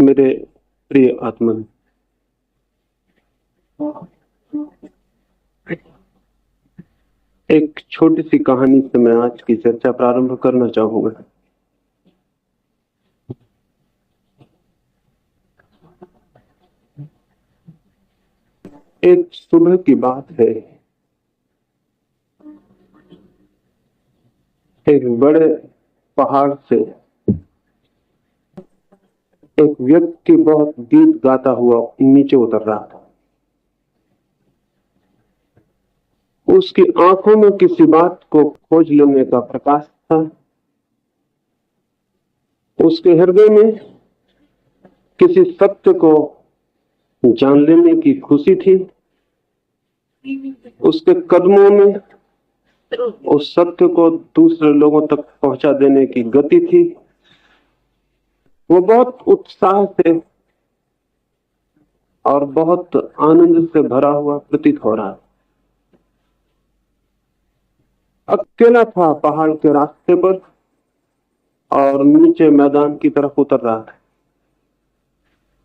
मेरे प्रिय आत्मन, एक छोटी सी कहानी से मैं आज की चर्चा प्रारंभ करना चाहूंगा। एक सुबह की बात है। एक बड़े पहाड़ से एक व्यक्ति बहुत गीत गाता हुआ नीचे उतर रहा था। उसकी आंखों में किसी बात को खोज लेने का प्रकाश था। उसके हृदय में किसी सत्य को जान लेने की खुशी थी। उसके कदमों में उस सत्य को दूसरे लोगों तक पहुंचा देने की गति थी। वो बहुत उत्साह से और बहुत आनंद से भरा हुआ प्रतीत हो रहा था। अकेला था पहाड़ के रास्ते पर और नीचे मैदान की तरफ उतर रहा था।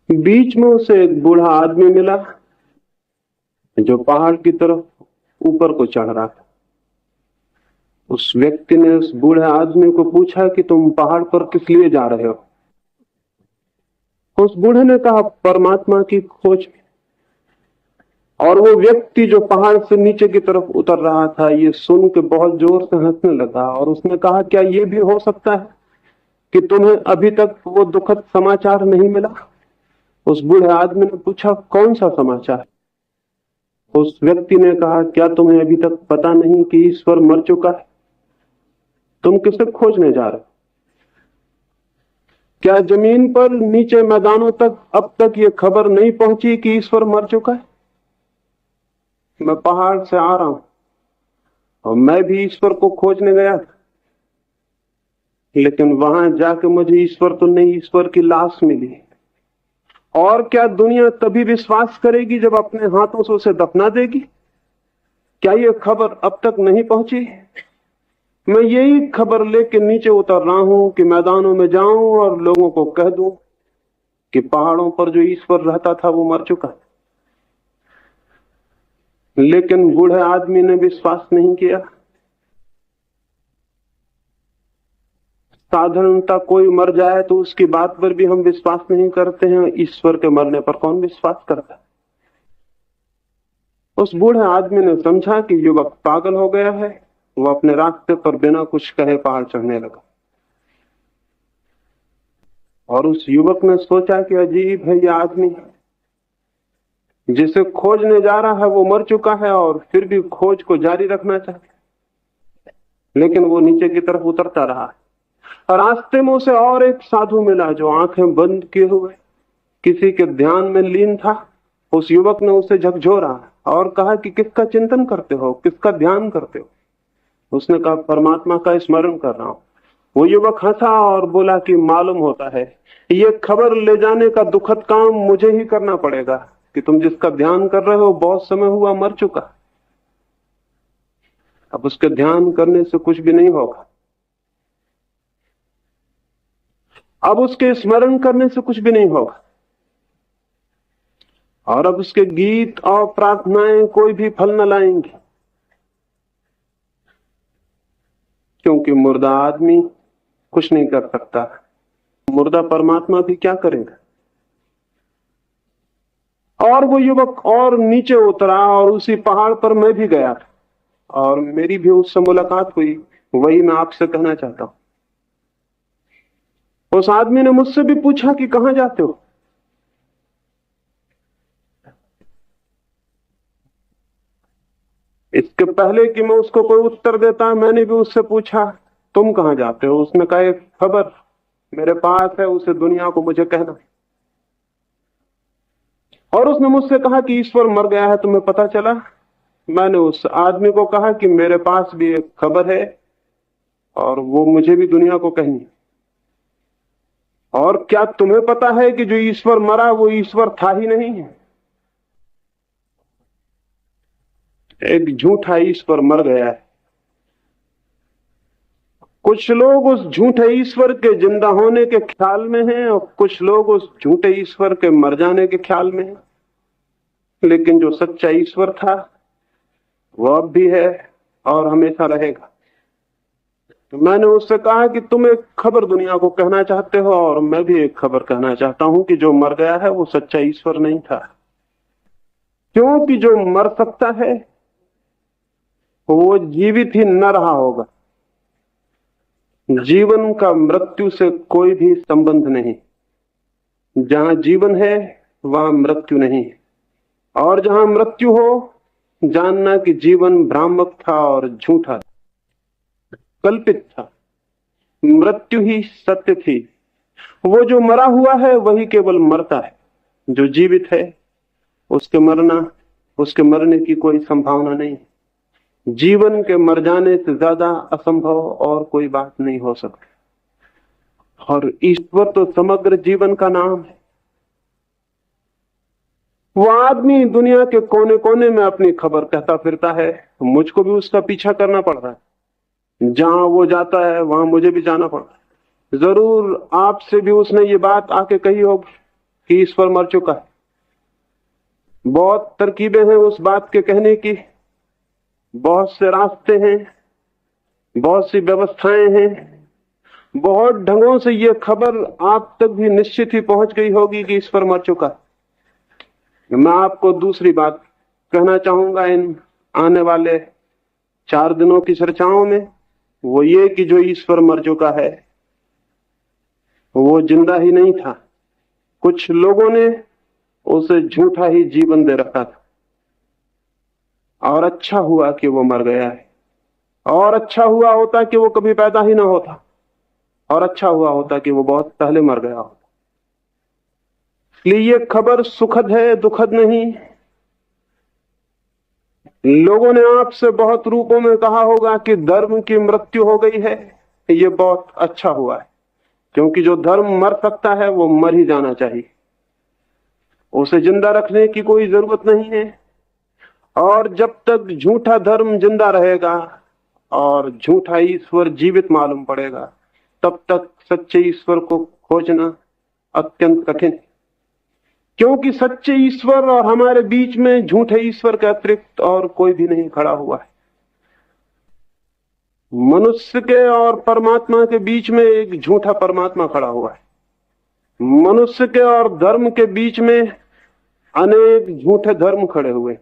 बीच में उसे एक बूढ़ा आदमी मिला जो पहाड़ की तरफ ऊपर को चढ़ रहा था। उस व्यक्ति ने उस बूढ़े आदमी को पूछा कि तुम पहाड़ पर किस लिए जा रहे हो? उस बूढ़े ने कहा, परमात्मा की खोज में। और वो व्यक्ति जो पहाड़ से नीचे की तरफ उतर रहा था, ये सुन के बहुत जोर से हंसने लगा और उसने कहा, क्या ये भी हो सकता है कि तुम्हें अभी तक वो दुखद समाचार नहीं मिला? उस बूढ़े आदमी ने पूछा, कौन सा समाचार? उस व्यक्ति ने कहा, क्या तुम्हें अभी तक पता नहीं कि ईश्वर मर चुका है? तुम किसे खोजने जा रहे हो? क्या जमीन पर नीचे मैदानों तक अब तक ये खबर नहीं पहुंची कि ईश्वर मर चुका है? मैं पहाड़ से आ रहा हूं और मैं भी ईश्वर को खोजने गया था, लेकिन वहां जाके मुझे ईश्वर तो नहीं, ईश्वर की लाश मिली। और क्या दुनिया तभी विश्वास करेगी जब अपने हाथों से उसे दफना देगी? क्या ये खबर अब तक नहीं पहुंची? मैं यही खबर लेके नीचे उतर रहा हूं कि मैदानों में जाऊं और लोगों को कह दूं कि पहाड़ों पर जो ईश्वर रहता था वो मर चुका है। लेकिन बूढ़े आदमी ने विश्वास नहीं किया। साधारणता कोई मर जाए तो उसकी बात पर भी हम विश्वास नहीं करते हैं, ईश्वर के मरने पर कौन विश्वास करता है? उस बूढ़े आदमी ने समझा कि युवक पागल हो गया है। वो अपने रास्ते पर बिना कुछ कहे पहाड़ चढ़ने लगा। और उस युवक ने सोचा कि अजीब है, यह आदमी जिसे खोजने जा रहा है वो मर चुका है और फिर भी खोज को जारी रखना चाहता है। लेकिन वो नीचे की तरफ उतरता रहा। रास्ते में उसे और एक साधु मिला जो आंखें बंद किए हुए किसी के ध्यान में लीन था। उस युवक ने उसे झकझोरा और कहा कि किसका चिंतन करते हो, किसका ध्यान करते हो? उसने कहा, परमात्मा का स्मरण कर रहा हूं। वो युवक हंसा और बोला कि मालूम होता है ये खबर ले जाने का दुखद काम मुझे ही करना पड़ेगा कि तुम जिसका ध्यान कर रहे हो बहुत समय हुआ मर चुका। अब उसके ध्यान करने से कुछ भी नहीं होगा, अब उसके स्मरण करने से कुछ भी नहीं होगा, और अब उसके गीत और प्रार्थनाएं कोई भी फल न लाएंगी, क्योंकि मुर्दा आदमी कुछ नहीं कर सकता। मुर्दा परमात्मा भी क्या करेगा? और वो युवक और नीचे उतरा और उसी पहाड़ पर मैं भी गया और मेरी भी उससे मुलाकात हुई। वही मैं आपसे कहना चाहता हूं। उस आदमी ने मुझसे भी पूछा कि कहां जाते हो? इसके पहले कि मैं उसको कोई उत्तर देता, मैंने भी उससे पूछा, तुम कहां जाते हो? उसने कहा, एक खबर मेरे पास है, उसे दुनिया को मुझे कहना। और उसने मुझसे कहा कि ईश्वर मर गया है, तुम्हें पता चला? मैंने उस आदमी को कहा कि मेरे पास भी एक खबर है और वो मुझे भी दुनिया को कहनी। और क्या तुम्हें पता है कि जो ईश्वर मरा वो ईश्वर था ही नहीं है? एक झूठा ईश्वर मर गया है। कुछ लोग उस झूठे ईश्वर के जिंदा होने के ख्याल में हैं और कुछ लोग उस झूठे ईश्वर के मर जाने के ख्याल में हैं। लेकिन जो सच्चा ईश्वर था वो अब भी है और हमेशा रहेगा। तो मैंने उससे कहा कि तुम एक खबर दुनिया को कहना चाहते हो और मैं भी एक खबर कहना चाहता हूं कि जो मर गया है वो सच्चा ईश्वर नहीं था। क्योंकि जो मर सकता है वो जीवित ही न रहा होगा। जीवन का मृत्यु से कोई भी संबंध नहीं। जहां जीवन है वहां मृत्यु नहीं है, और जहां मृत्यु हो जानना कि जीवन भ्रामक था और झूठा था, कल्पित था। मृत्यु ही सत्य थी। वो जो मरा हुआ है वही केवल मरता है, जो जीवित है उसके मरने की कोई संभावना नहीं। जीवन के मर जाने से ज्यादा असंभव और कोई बात नहीं हो सकती। और ईश्वर तो समग्र जीवन का नाम है। वो आदमी दुनिया के कोने कोने में अपनी खबर कहता फिरता है, मुझको भी उसका पीछा करना पड़ रहा है। जहां वो जाता है वहां मुझे भी जाना पड़ रहा है। जरूर आपसे भी उसने ये बात आके कही होगी कि ईश्वर मर चुका है। बहुत तरकीबें हैं उस बात के कहने की, बहुत से रास्ते हैं, बहुत सी व्यवस्थाएं हैं, बहुत ढंगों से ये खबर आप तक भी निश्चित ही पहुंच गई होगी कि ईश्वर मर चुका है। मैं आपको दूसरी बात कहना चाहूंगा इन आने वाले 4 दिनों की चर्चाओं में, वो ये कि जो ईश्वर मर चुका है वो जिंदा ही नहीं था। कुछ लोगों ने उसे झूठा ही जीवन दे रखा था, और अच्छा हुआ कि वो मर गया है। और अच्छा हुआ होता कि वो कभी पैदा ही ना होता, और अच्छा हुआ होता कि वो बहुत पहले मर गया होता। इसलिए ये खबर सुखद है, दुखद नहीं। लोगों ने आपसे बहुत रूपों में कहा होगा कि धर्म की मृत्यु हो गई है। ये बहुत अच्छा हुआ है, क्योंकि जो धर्म मर सकता है वो मर ही जाना चाहिए। उसे जिंदा रखने की कोई जरूरत नहीं है। और जब तक झूठा धर्म जिंदा रहेगा और झूठा ईश्वर जीवित मालूम पड़ेगा, तब तक सच्चे ईश्वर को खोजना अत्यंत कठिन है। क्योंकि सच्चे ईश्वर और हमारे बीच में झूठे ईश्वर के अतिरिक्त और कोई भी नहीं खड़ा हुआ है। मनुष्य के और परमात्मा के बीच में एक झूठा परमात्मा खड़ा हुआ है। मनुष्य के और धर्म के बीच में अनेक झूठे धर्म खड़े हुए।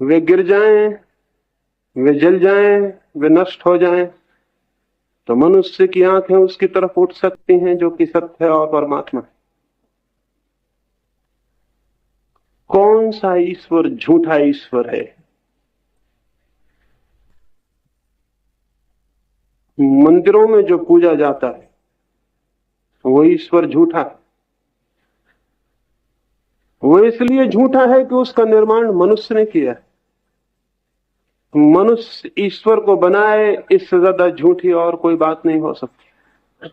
वे गिर जाएं, वे जल जाएं, वे नष्ट हो जाएं, तो मनुष्य की आंखें उसकी तरफ उठ सकती हैं जो कि सत्य है और परमात्मा है। कौन सा ईश्वर झूठा ईश्वर है? मंदिरों में जो पूजा जाता है वो ईश्वर झूठा है। वो इसलिए झूठा है कि उसका निर्माण मनुष्य ने किया है। मनुष्य ईश्वर को बनाए, इससे ज्यादा झूठी और कोई बात नहीं हो सकती।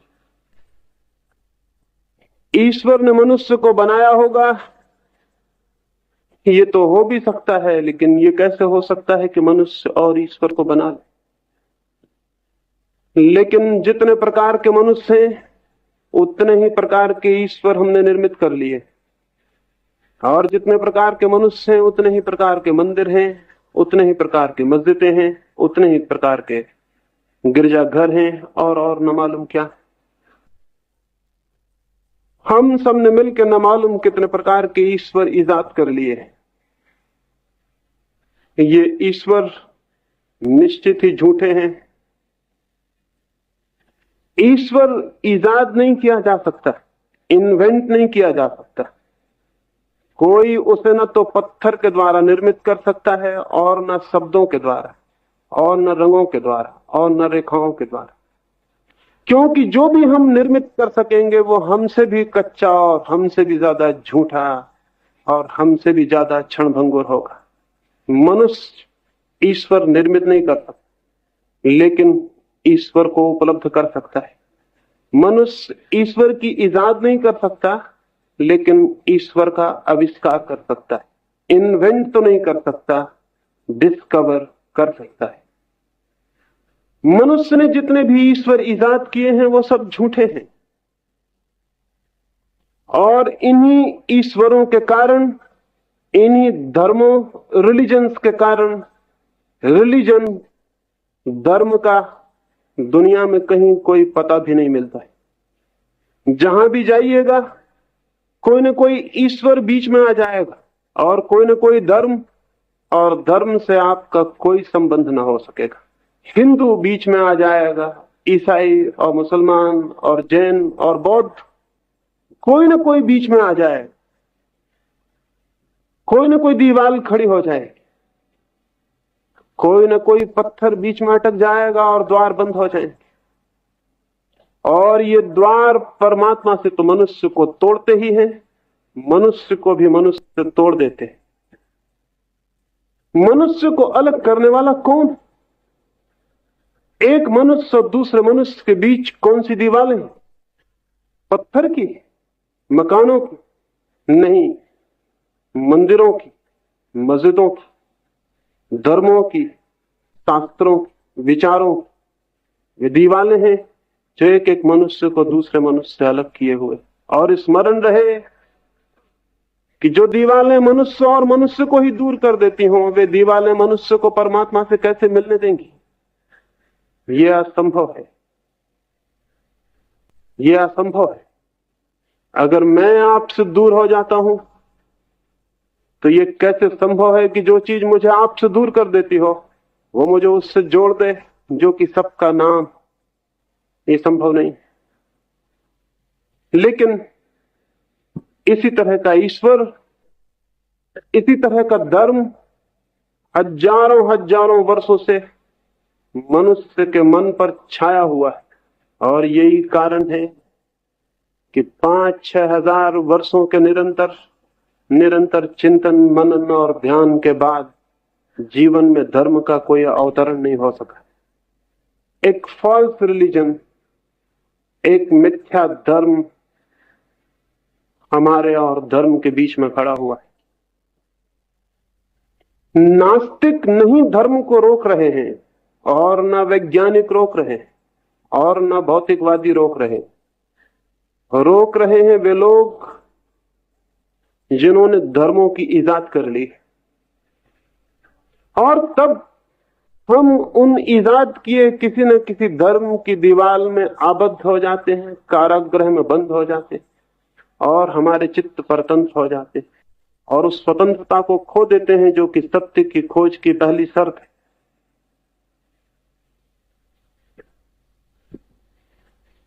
ईश्वर ने मनुष्य को बनाया होगा, ये तो हो भी सकता है, लेकिन ये कैसे हो सकता है कि मनुष्य और ईश्वर को बना ले? लेकिन जितने प्रकार के मनुष्य हैं उतने ही प्रकार के ईश्वर हमने निर्मित कर लिए, और जितने प्रकार के मनुष्य हैं उतने ही प्रकार के मंदिर हैं, उतने ही प्रकार की मस्जिदें हैं, उतने ही प्रकार के गिरजाघर हैं, और न मालूम क्या। हम सब ने मिलकर न मालूम कितने प्रकार के ईश्वर ईजाद कर लिए। ये ईश्वर निश्चित ही झूठे हैं। ईश्वर ईजाद नहीं किया जा सकता, इन्वेंट नहीं किया जा सकता। कोई उसे न तो पत्थर के द्वारा निर्मित कर सकता है, और न शब्दों के द्वारा, और न रंगों के द्वारा, और न रेखाओं के द्वारा। क्योंकि जो भी हम निर्मित कर सकेंगे वो हमसे भी कच्चा और हमसे भी ज्यादा झूठा और हमसे भी ज्यादा क्षणभंगुर होगा। मनुष्य ईश्वर निर्मित नहीं कर सकता, लेकिन ईश्वर को उपलब्ध कर सकता है। मनुष्य ईश्वर की इजाद नहीं कर सकता, लेकिन ईश्वर का आविष्कार कर सकता है। इन्वेंट तो नहीं कर सकता, डिस्कवर कर सकता है। मनुष्य ने जितने भी ईश्वर इजाद किए हैं वो सब झूठे हैं, और इन्हीं ईश्वरों के कारण, इन्हीं धर्मों, रिलीजन्स के कारण, रिलीजन धर्म का दुनिया में कहीं कोई पता भी नहीं मिलता है। जहां भी जाइएगा कोई ना कोई ईश्वर बीच में आ जाएगा, और कोई ना कोई धर्म, और धर्म से आपका कोई संबंध ना हो सकेगा। हिंदू बीच में आ जाएगा, ईसाई और मुसलमान और जैन और बौद्ध, कोई ना कोई बीच में आ जाएगा, कोई ना कोई दीवार खड़ी हो जाएगी, कोई ना कोई पत्थर बीच में अटक जाएगा और द्वार बंद हो जाएंगे। और ये द्वार परमात्मा से तो मनुष्य को तोड़ते ही हैं, मनुष्य को भी मनुष्य से तोड़ देते हैं। मनुष्य को अलग करने वाला कौन? एक मनुष्य और दूसरे मनुष्य के बीच कौन सी दीवारें? पत्थर की, मकानों की? नहीं, मंदिरों की, मस्जिदों की, धर्मों की, शास्त्रों की, विचारों की। ये दीवारें हैं जो एक एक मनुष्य को दूसरे मनुष्य से अलग किए हुए। और स्मरण रहे कि जो दीवारें मनुष्य और मनुष्य को ही दूर कर देती हों, वे दीवारें मनुष्य को परमात्मा से कैसे मिलने देंगी? यह असंभव है, यह असंभव है। अगर मैं आपसे दूर हो जाता हूं तो यह कैसे संभव है कि जो चीज मुझे आपसे दूर कर देती हो वो मुझे उससे जोड़ दे जो कि सबका नाम? ये संभव नहीं। लेकिन इसी तरह का ईश्वर, इसी तरह का धर्म हजारों हजारों वर्षों से मनुष्य के मन पर छाया हुआ है। और यही कारण है कि 5-6 हजार वर्षों के निरंतर चिंतन, मनन और ध्यान के बाद जीवन में धर्म का कोई अवतरण नहीं हो सका। एक फॉल्स रिलीजन, एक मिथ्या धर्म हमारे और धर्म के बीच में खड़ा हुआ है। नास्तिक नहीं धर्म को रोक रहे हैं, और न वैज्ञानिक रोक रहे हैं, और न भौतिकवादी रोक रहे हैं। रोक रहे हैं वे लोग जिन्होंने धर्मों की इजाद कर ली। और तब हम उन इजाद किए किसी न किसी धर्म की दीवार में आबद्ध हो जाते हैं, कारागृह में बंद हो जाते हैं, और हमारे चित्त परतंत्र हो जाते हैं, और उस स्वतंत्रता को खो देते हैं जो कि सत्य की खोज की पहली शर्त है।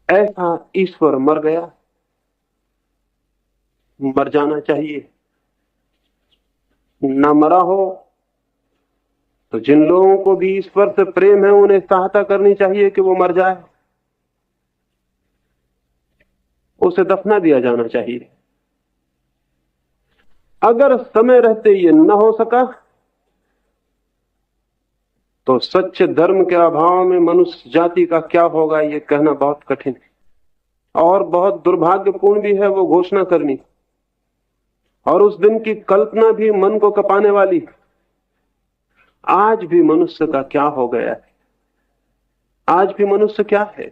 ऐसा ईश्वर मर गया, मर जाना चाहिए। न मरा हो तो जिन लोगों को भी ईश्वर से प्रेम है उन्हें सहायता करनी चाहिए कि वो मर जाए, उसे दफना दिया जाना चाहिए। अगर समय रहते ये न हो सका तो सच्चे धर्म के अभाव में मनुष्य जाति का क्या होगा ये कहना बहुत कठिन है, और बहुत दुर्भाग्यपूर्ण भी है वो घोषणा करनी। और उस दिन की कल्पना भी मन को कपाने वाली। आज भी मनुष्य का क्या हो गया है? आज भी मनुष्य क्या है?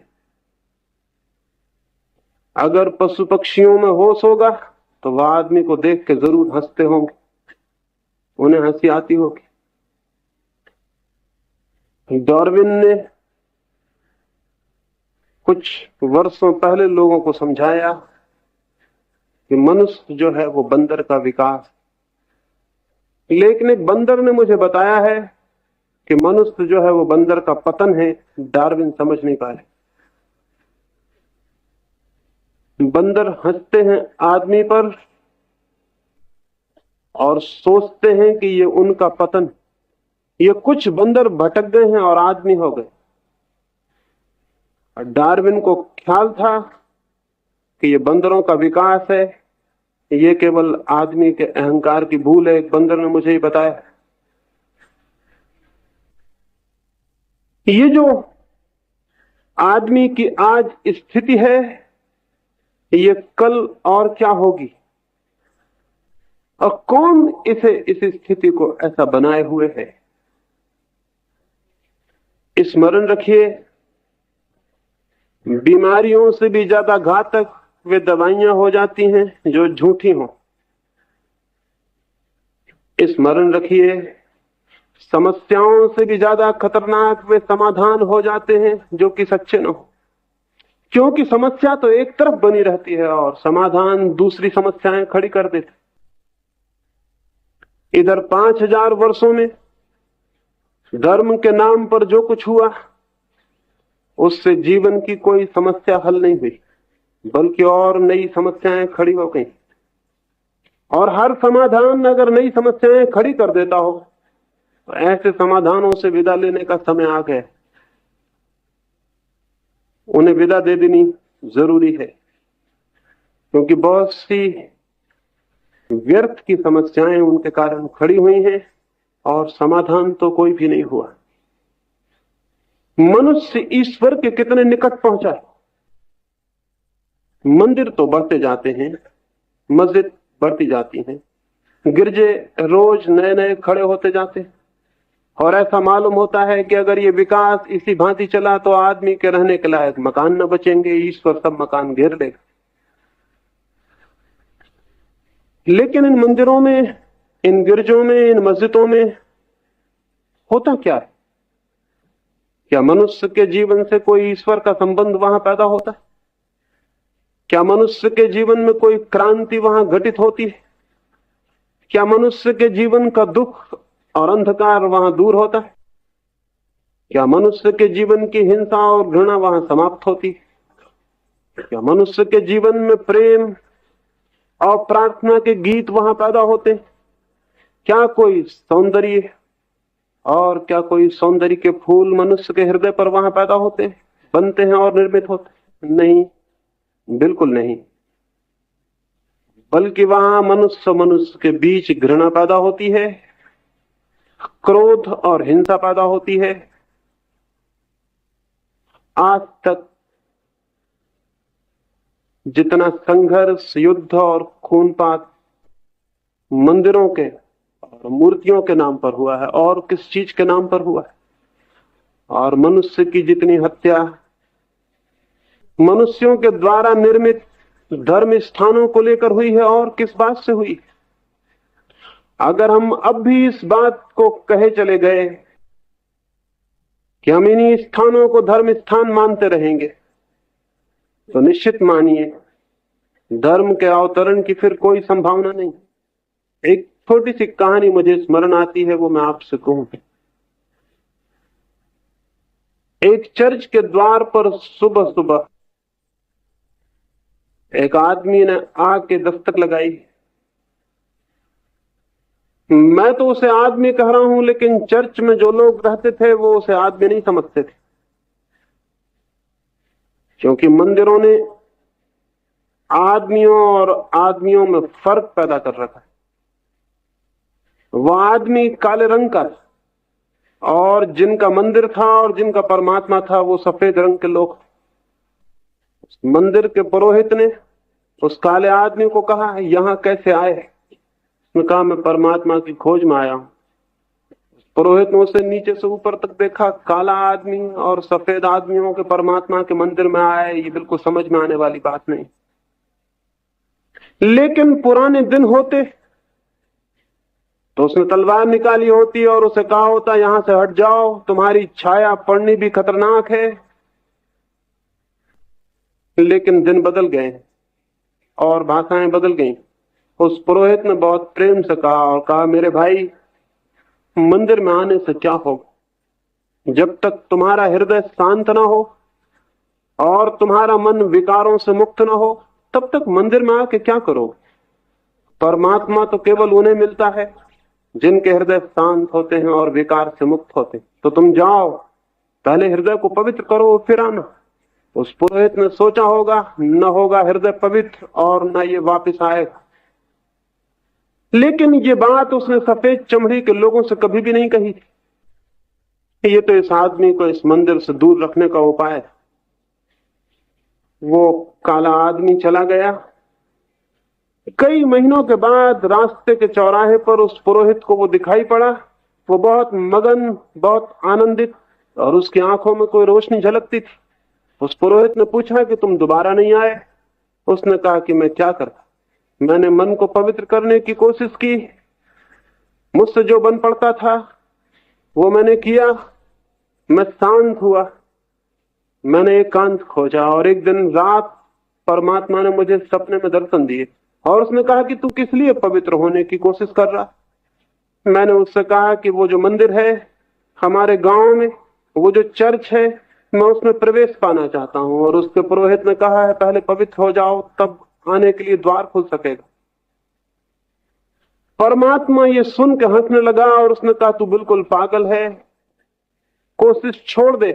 अगर पशु पक्षियों में होश होगा तो वह आदमी को देख के जरूर हंसते होंगे, उन्हें हंसी आती होगी। डार्विन ने कुछ वर्षों पहले लोगों को समझाया कि मनुष्य जो है वो बंदर का विकास। लेकिन एक बंदर ने मुझे बताया है कि मनुष्य जो है वो बंदर का पतन है। डार्विन समझ नहीं पाए। बंदर हंसते हैं आदमी पर और सोचते हैं कि ये उनका पतन। ये कुछ बंदर भटक गए हैं और आदमी हो गए। डार्विन को ख्याल था कि ये बंदरों का विकास है, ये केवल आदमी के अहंकार की भूल है। एक बंदर ने मुझे ही बताया, ये जो आदमी की आज स्थिति है ये कल और क्या होगी, और कौन इसे इस स्थिति को ऐसा बनाए हुए है। स्मरण रखिए, बीमारियों से भी ज्यादा घातक वे दवाइयां हो जाती हैं जो झूठी हों। स्मरण रखिए, समस्याओं से भी ज्यादा खतरनाक वे समाधान हो जाते हैं जो कि सच्चे न हो। क्योंकि समस्या तो एक तरफ बनी रहती है और समाधान दूसरी समस्याएं खड़ी कर देते। इधर 5000 वर्षों में धर्म के नाम पर जो कुछ हुआ, उससे जीवन की कोई समस्या हल नहीं हुई, बल्कि और नई समस्याएं खड़ी हो गई। और हर समाधान अगर नई समस्याएं खड़ी कर देता हो, तो ऐसे समाधानों से विदा लेने का समय आ गया। उन्हें विदा दे देनी जरूरी है, क्योंकि बहुत सी व्यर्थ की समस्याएं उनके कारण खड़ी हुई हैं और समाधान तो कोई भी नहीं हुआ। मनुष्य ईश्वर के कितने निकट पहुंचा है। मंदिर तो बढ़ते जाते हैं, मस्जिद बढ़ती जाती हैं, गिरजे रोज नए नए खड़े होते जाते हैं, और ऐसा मालूम होता है कि अगर ये विकास इसी भांति चला तो आदमी के रहने के लायक मकान न बचेंगे, ईश्वर सब मकान घेर लेगा। लेकिन इन मंदिरों में, इन गिरजों में, इन मस्जिदों में होता क्या है? क्या मनुष्य के जीवन से कोई ईश्वर का संबंध वहां पैदा होता है? क्या मनुष्य के जीवन में कोई क्रांति वहां घटित होती है? क्या मनुष्य के जीवन का दुख और अंधकार वहां दूर होता है? क्या मनुष्य के जीवन की हिंसा और घृणा वहां समाप्त होती है? क्या मनुष्य के जीवन में प्रेम और प्रार्थना के गीत वहां पैदा होते हैं? क्या कोई सौंदर्य और क्या कोई सौंदर्य के फूल मनुष्य के हृदय पर वहां पैदा होते हैं, बनते हैं और निर्मित होते हैं? नहीं, बिल्कुल नहीं। बल्कि वहां मनुष्य के बीच घृणा पैदा होती है, क्रोध और हिंसा पैदा होती है। आज तक जितना संघर्ष, युद्ध और खूनपात मंदिरों के और मूर्तियों के नाम पर हुआ है, और किस चीज के नाम पर हुआ है? और मनुष्य की जितनी हत्या मनुष्यों के द्वारा निर्मित धर्म स्थानों को लेकर हुई है, और किस बात से हुई? अगर हम अब भी इस बात को कहे चले गए कि हम इन्हीं स्थानों को धर्म स्थान मानते रहेंगे, तो निश्चित मानिए धर्म के अवतरण की फिर कोई संभावना नहीं। एक छोटी सी कहानी मुझे स्मरण आती है, वो मैं आपसे कहूं। एक चर्च के द्वार पर सुबह सुबह एक आदमी ने आके दस्तक लगाई। मैं तो उसे आदमी कह रहा हूं, लेकिन चर्च में जो लोग रहते थे वो उसे आदमी नहीं समझते थे, क्योंकि मंदिरों ने आदमियों और आदमियों में फर्क पैदा कर रखा है। वह आदमी काले रंग का था, और जिनका मंदिर था और जिनका परमात्मा था वो सफेद रंग के लोग। मंदिर के पुरोहित ने उस काले आदमी को कहा, यहां कैसे आए? उसने कहा, मैं परमात्मा की खोज में आया हूं। पुरोहित ने उसे नीचे से ऊपर तक देखा, काला आदमी और सफेद आदमियों के परमात्मा के मंदिर में आए, ये बिल्कुल समझ में आने वाली बात नहीं। लेकिन पुराने दिन होते तो उसने तलवार निकाली होती और उसे कहा होता, यहां से हट जाओ, तुम्हारी छाया पड़नी भी खतरनाक है। लेकिन दिन बदल गए और भाषाएं बदल गईं। उस पुरोहित ने बहुत प्रेम से कहा और कहा, मेरे भाई, मंदिर में आने से क्या होगा? जब तक तुम्हारा हृदय शांत ना हो और तुम्हारा मन विकारों से मुक्त ना हो, तब तक मंदिर में आके क्या करोगे? परमात्मा तो केवल उन्हें मिलता है जिनके हृदय शांत होते हैं और विकार से मुक्त होते हैं। तो तुम जाओ, पहले हृदय को पवित्र करो, फिर आना। उस पुरोहित ने सोचा होगा, न होगा हृदय पवित्र और न ये वापस आएगा। लेकिन ये बात उसने सफेद चमड़ी के लोगों से कभी भी नहीं कही थी। ये तो इस आदमी को इस मंदिर से दूर रखने का उपाय है। वो काला आदमी चला गया। कई महीनों के बाद रास्ते के चौराहे पर उस पुरोहित को वो दिखाई पड़ा। वो बहुत मगन, बहुत आनंदित और उसकी आंखों में कोई रोशनी झलकती थी। उस पुरोहित ने पूछा कि तुम दोबारा नहीं आए? उसने कहा कि मैं क्या करता, मैंने मन को पवित्र करने की कोशिश की, मुझसे जो बन पड़ता था वो मैंने किया, मैं शांत हुआ, मैंने एकांत खोजा, और एक दिन रात परमात्मा ने मुझे सपने में दर्शन दिए और उसने कहा कि तू किस लिए पवित्र होने की कोशिश कर रहा? मैंने उससे कहा कि वो जो मंदिर है हमारे गांव में, वो जो चर्च है, मैं उसमें प्रवेश पाना चाहता हूं। और उसके पुरोहित ने कहा है पहले पवित्र हो जाओ, तब आने के लिए द्वार खुल सकेगा। परमात्मा ये सुन के हंसने लगा और उसने कहा तू बिल्कुल पागल है, कोशिश छोड़ दे।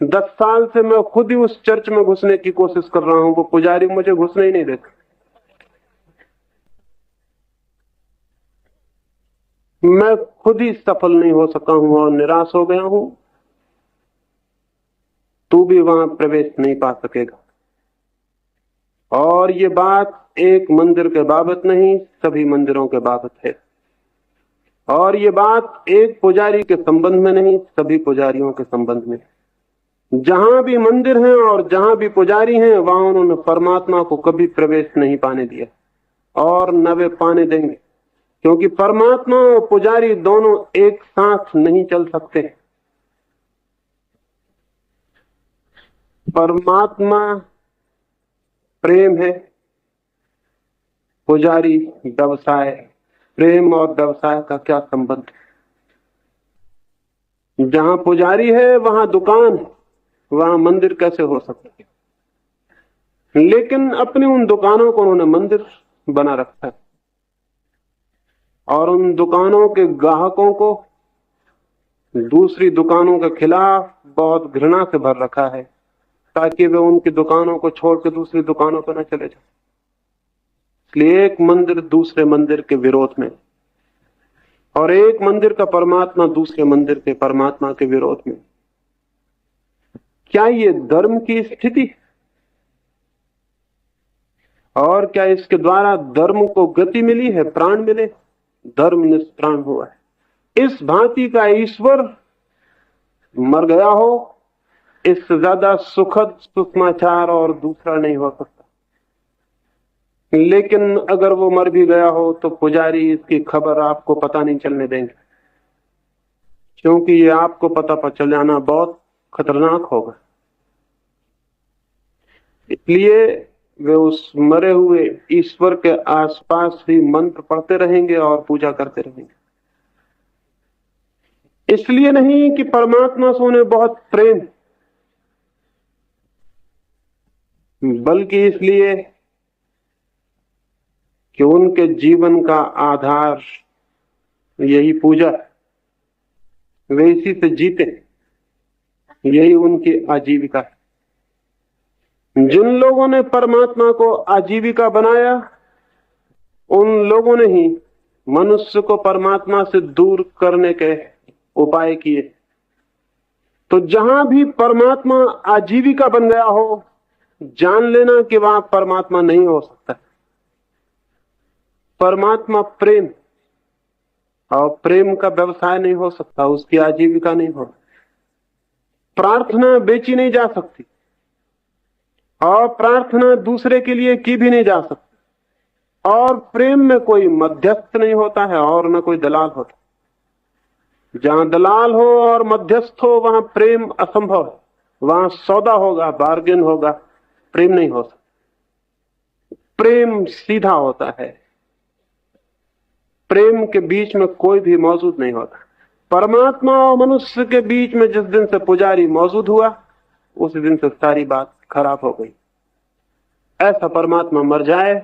10 साल से मैं खुद ही उस चर्च में घुसने की कोशिश कर रहा हूं, वो पुजारी मुझे घुसने ही नहीं देता। मैं खुद ही सफल नहीं हो सका हूं और निराश हो गया हूं, तू भी वहां प्रवेश नहीं पा सकेगा। और ये बात एक मंदिर के बाबत नहीं, सभी मंदिरों के बाबत है। और ये बात एक पुजारी के संबंध में नहीं, सभी पुजारियों के संबंध में। जहां भी मंदिर हैं और जहां भी पुजारी हैं, वहां उन्होंने परमात्मा को कभी प्रवेश नहीं पाने दिया और न वे पाने देंगे, क्योंकि परमात्मा और पुजारी दोनों एक साथ नहीं चल सकते। परमात्मा प्रेम है, पुजारी व्यवसाय। प्रेम और व्यवसाय का क्या संबंध? जहां पुजारी है वहां दुकान है, वहां मंदिर कैसे हो सकता है? लेकिन अपनी उन दुकानों को उन्होंने मंदिर बना रखा है और उन दुकानों के ग्राहकों को दूसरी दुकानों के खिलाफ बहुत घृणा से भर रखा है, ताकि वे उनकी दुकानों को छोड़ के दूसरी दुकानों पर न चले जाए। इसलिए एक मंदिर दूसरे मंदिर के विरोध में, और एक मंदिर का परमात्मा दूसरे मंदिर के परमात्मा के विरोध में। क्या ये धर्म की स्थिति? और क्या इसके द्वारा धर्म को गति मिली है, प्राण मिले? धर्म निष्प्राण हुआ है। इस भांति का ईश्वर मर गया हो, इससे ज्यादा सुखद सुसमाचार और दूसरा नहीं हो सकता। लेकिन अगर वो मर भी गया हो तो पुजारी इसकी खबर आपको पता नहीं चलने देंगे, क्योंकि ये आपको पता पर चल जाना बहुत खतरनाक होगा। इसलिए वे उस मरे हुए ईश्वर के आसपास ही मंत्र पढ़ते रहेंगे और पूजा करते रहेंगे। इसलिए नहीं कि परमात्मा से उन्हें बहुत प्रेम, बल्कि इसलिए कि उनके जीवन का आधार यही पूजा है, वे इसी से जीते, यही उनकी आजीविका है। जिन लोगों ने परमात्मा को आजीविका बनाया, उन लोगों ने ही मनुष्य को परमात्मा से दूर करने के उपाय किए। तो जहां भी परमात्मा आजीविका बन गया हो, जान लेना कि वहां परमात्मा नहीं हो सकता। परमात्मा प्रेम, और प्रेम का व्यवसाय नहीं हो सकता, उसकी आजीविका नहीं हो। प्रार्थना बेची नहीं जा सकती और प्रार्थना दूसरे के लिए की भी नहीं जा सकती। और प्रेम में कोई मध्यस्थ नहीं होता है और न कोई दलाल होता। जहां दलाल हो और मध्यस्थ हो, वहां प्रेम असंभव है। वहां सौदा होगा, बार्गेन होगा, प्रेम नहीं हो सकता। प्रेम सीधा होता है, प्रेम के बीच में कोई भी मौजूद नहीं होता। परमात्मा और मनुष्य के बीच में जिस दिन से पुजारी मौजूद हुआ, उस दिन से सारी बात खराब हो गई। ऐसा परमात्मा मर जाए,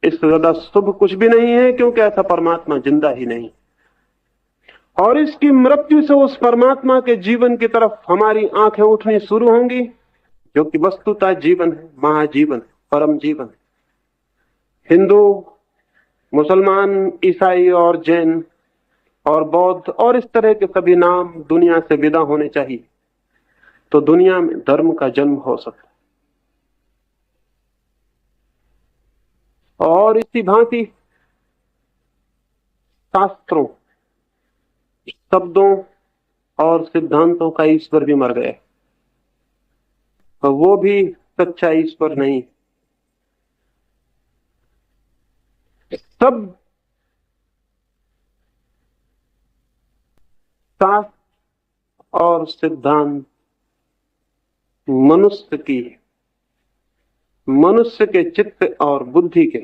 इससे ज्यादा शुभ कुछ भी नहीं है, क्योंकि ऐसा परमात्मा जिंदा ही नहीं। और इसकी मृत्यु से उस परमात्मा के जीवन की तरफ हमारी आंखें उठनी शुरू होंगी, जो कि वस्तुतः जीवन है, महाजीवन है, परम जीवन है। हिंदू, मुसलमान, ईसाई और जैन और बौद्ध और इस तरह के सभी नाम दुनिया से विदा होने चाहिए, तो दुनिया में धर्म का जन्म हो सकता है। और इसी भांति शास्त्रों, शब्दों और सिद्धांतों का ईश्वर भी मर गया, और वो भी सच्चा ईश्वर नहीं। सब शास्त्र और सिद्धांत मनुष्य के चित्त और बुद्धि के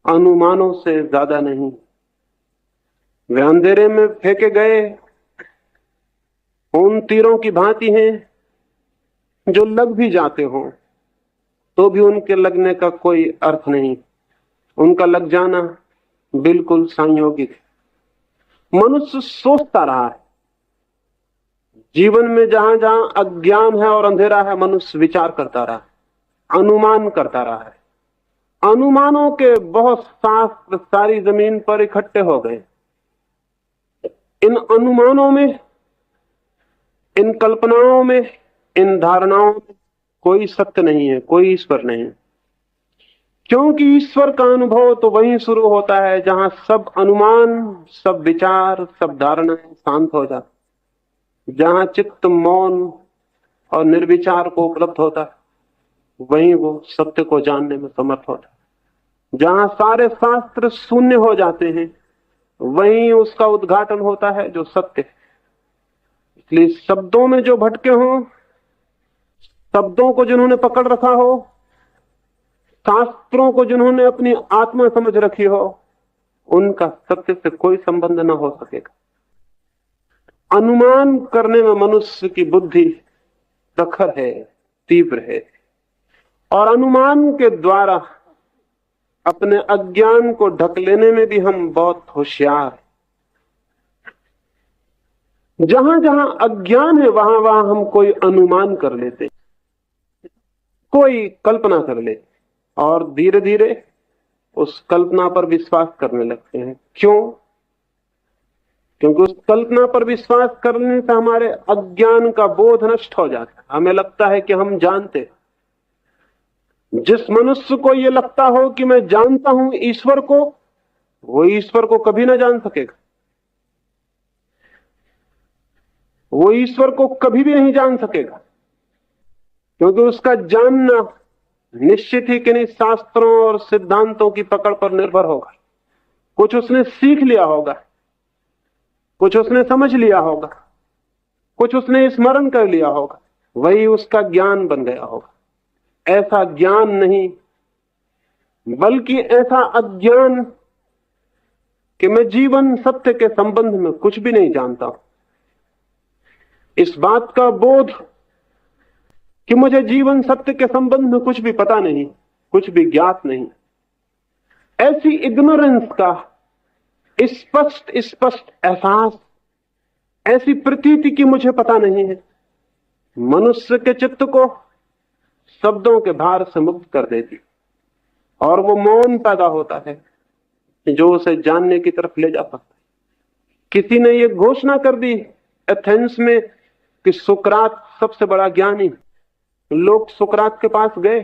अनुमानों से ज्यादा नहीं। वे अंधेरे में फेंके गए उन तीरों की भांति हैं जो लग भी जाते हो तो भी उनके लगने का कोई अर्थ नहीं, उनका लग जाना बिल्कुल संयोगिक। मनुष्य सोचता रहा है, जीवन में जहां जहां अज्ञान है और अंधेरा है, मनुष्य विचार करता रहा, अनुमान करता रहा है। अनुमानों के बहुत शास्त्र सारी जमीन पर इकट्ठे हो गए। इन अनुमानों में, इन कल्पनाओं में, इन धारणाओं में कोई सत्य नहीं है, कोई ईश्वर नहीं है। क्योंकि ईश्वर का अनुभव तो वहीं शुरू होता है जहां सब अनुमान, सब विचार, सब धारणाएं शांत हो जाती। जहां चित्त मौन और निर्विचार को उपलब्ध होता है, वहीं वो सत्य को जानने में समर्थ होता है। जहां सारे शास्त्र शून्य हो जाते हैं, वहीं उसका उद्घाटन होता है जो सत्य है। इसलिए शब्दों में जो भटके हों, शब्दों को जिन्होंने पकड़ रखा हो, शास्त्रों को जिन्होंने अपनी आत्मा समझ रखी हो, उनका सत्य से कोई संबंध न हो सकेगा। अनुमान करने में मनुष्य की बुद्धि प्रखर है, तीव्र है, और अनुमान के द्वारा अपने अज्ञान को ढक लेने में भी हम बहुत होशियार हैं। जहां जहां अज्ञान है, वहां वहां हम कोई अनुमान कर लेते, कोई कल्पना कर लेते, और धीरे धीरे उस कल्पना पर विश्वास करने लगते हैं। क्यों? क्योंकि उस कल्पना पर विश्वास करने से हमारे अज्ञान का बोध नष्ट हो जाता है। हमें लगता है कि हम जानते। जिस मनुष्य को यह लगता हो कि मैं जानता हूं ईश्वर को, वो ईश्वर को कभी ना जान सकेगा। वो ईश्वर को कभी भी नहीं जान सकेगा, क्योंकि उसका जानना निश्चित ही किन्हीं शास्त्रों और सिद्धांतों की पकड़ पर निर्भर होगा। कुछ उसने सीख लिया होगा, कुछ उसने समझ लिया होगा, कुछ उसने स्मरण कर लिया होगा, वही उसका ज्ञान बन गया होगा। ऐसा ज्ञान नहीं, बल्कि ऐसा अज्ञान कि मैं जीवन सत्य के संबंध में कुछ भी नहीं जानता हूं। इस बात का बोध कि मुझे जीवन सत्य के संबंध में कुछ भी पता नहीं, कुछ भी ज्ञात नहीं, ऐसी इग्नोरेंस का स्पष्ट एहसास, ऐसी प्रतीति कि मुझे पता नहीं है, मनुष्य के चित्त को शब्दों के भार से मुक्त कर देती, और वो मौन पैदा होता है जो उसे जानने की तरफ ले जा सकता है। किसी ने ये घोषणा कर दी एथेंस में कि सुकरात सबसे बड़ा ज्ञानी। लोग सुकरात के पास गए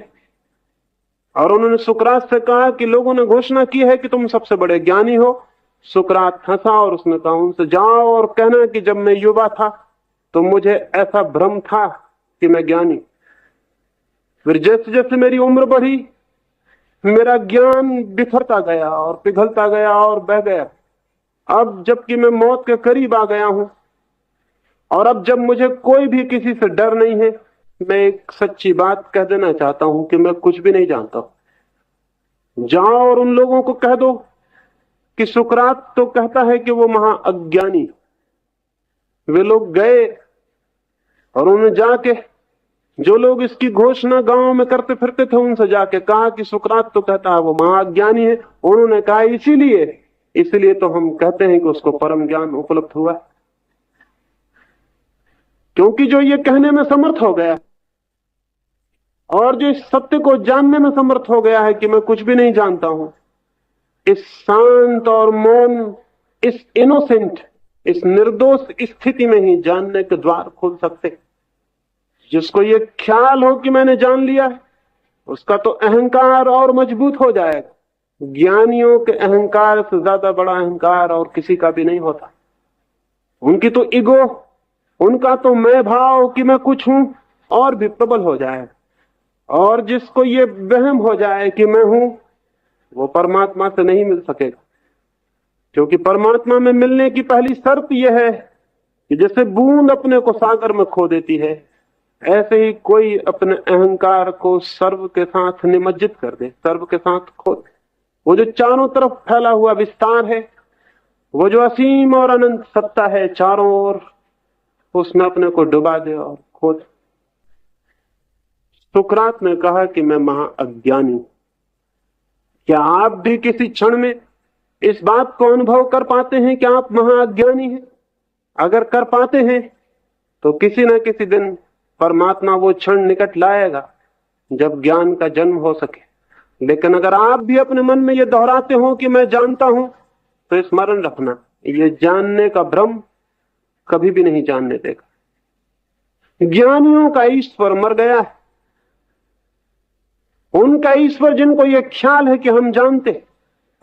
और उन्होंने सुकरात से कहा कि लोगों ने घोषणा की है कि तुम सबसे बड़े ज्ञानी हो। सुकरात हंसा और उसने कहा, उनसे जाओ और कहना कि जब मैं युवा था तो मुझे ऐसा भ्रम था कि मैं ज्ञानी। फिर जैसे जैसे मेरी उम्र बढ़ी, मेरा ज्ञान बिखरता गया और पिघलता गया और बह गया। अब जबकि मैं मौत के करीब आ गया हूं, और अब जब मुझे कोई भी किसी से डर नहीं है, मैं एक सच्ची बात कह देना चाहता हूं कि मैं कुछ भी नहीं जानता हूं। जाओ और उन लोगों को कह दो कि सुकरात तो कहता है कि वो महा अज्ञानी। वे लोग गए और उन्होंने जाके, जो लोग इसकी घोषणा गांव में करते फिरते थे, उनसे जाके कहा कि सुकरात तो कहता है वो महाज्ञानी है। उन्होंने कहा इसीलिए तो हम कहते हैं कि उसको परम ज्ञान उपलब्ध हुआ, क्योंकि जो ये कहने में समर्थ हो गया और जो इस सत्य को जानने में समर्थ हो गया है कि मैं कुछ भी नहीं जानता हूं, इस शांत और मौन, इस इनोसेंट, इस निर्दोष स्थिति में ही जानने के द्वार खोल सकते। जिसको ये ख्याल हो कि मैंने जान लिया है, उसका तो अहंकार और मजबूत हो जाएगा। ज्ञानियों के अहंकार से ज्यादा बड़ा अहंकार और किसी का भी नहीं होता। उनकी तो ईगो उनका तो मैं भाव कि मैं कुछ हूं और भी प्रबल हो जाए, और जिसको ये वहम हो जाए कि मैं हूं, वो परमात्मा से नहीं मिल सकेगा। क्योंकि परमात्मा में मिलने की पहली शर्त यह है कि जैसे बूंद अपने को सागर में खो देती है, ऐसे ही कोई अपने अहंकार को सर्व के साथ निमज्जित कर दे, सर्व के साथ खो दे। वो जो चारों तरफ फैला हुआ विस्तार है, वो जो असीम और अनंत सत्ता है चारों ओर, उसमें अपने को डुबा दे और खो दे। सुकरात ने कहा कि मैं महा अज्ञानी। क्या आप भी किसी क्षण में इस बात को अनुभव कर पाते हैं कि आप महा अज्ञानी हैं? अगर कर पाते हैं तो किसी न किसी दिन परमात्मा वो क्षण निकट लाएगा जब ज्ञान का जन्म हो सके। लेकिन अगर आप भी अपने मन में ये दोहराते हो कि मैं जानता हूं, तो स्मरण रखना, ये जानने का भ्रम कभी भी नहीं जानने देगा। ज्ञानियों का ईश्वर मर गया है। उनका ईश्वर जिनको ये ख्याल है कि हम जानते,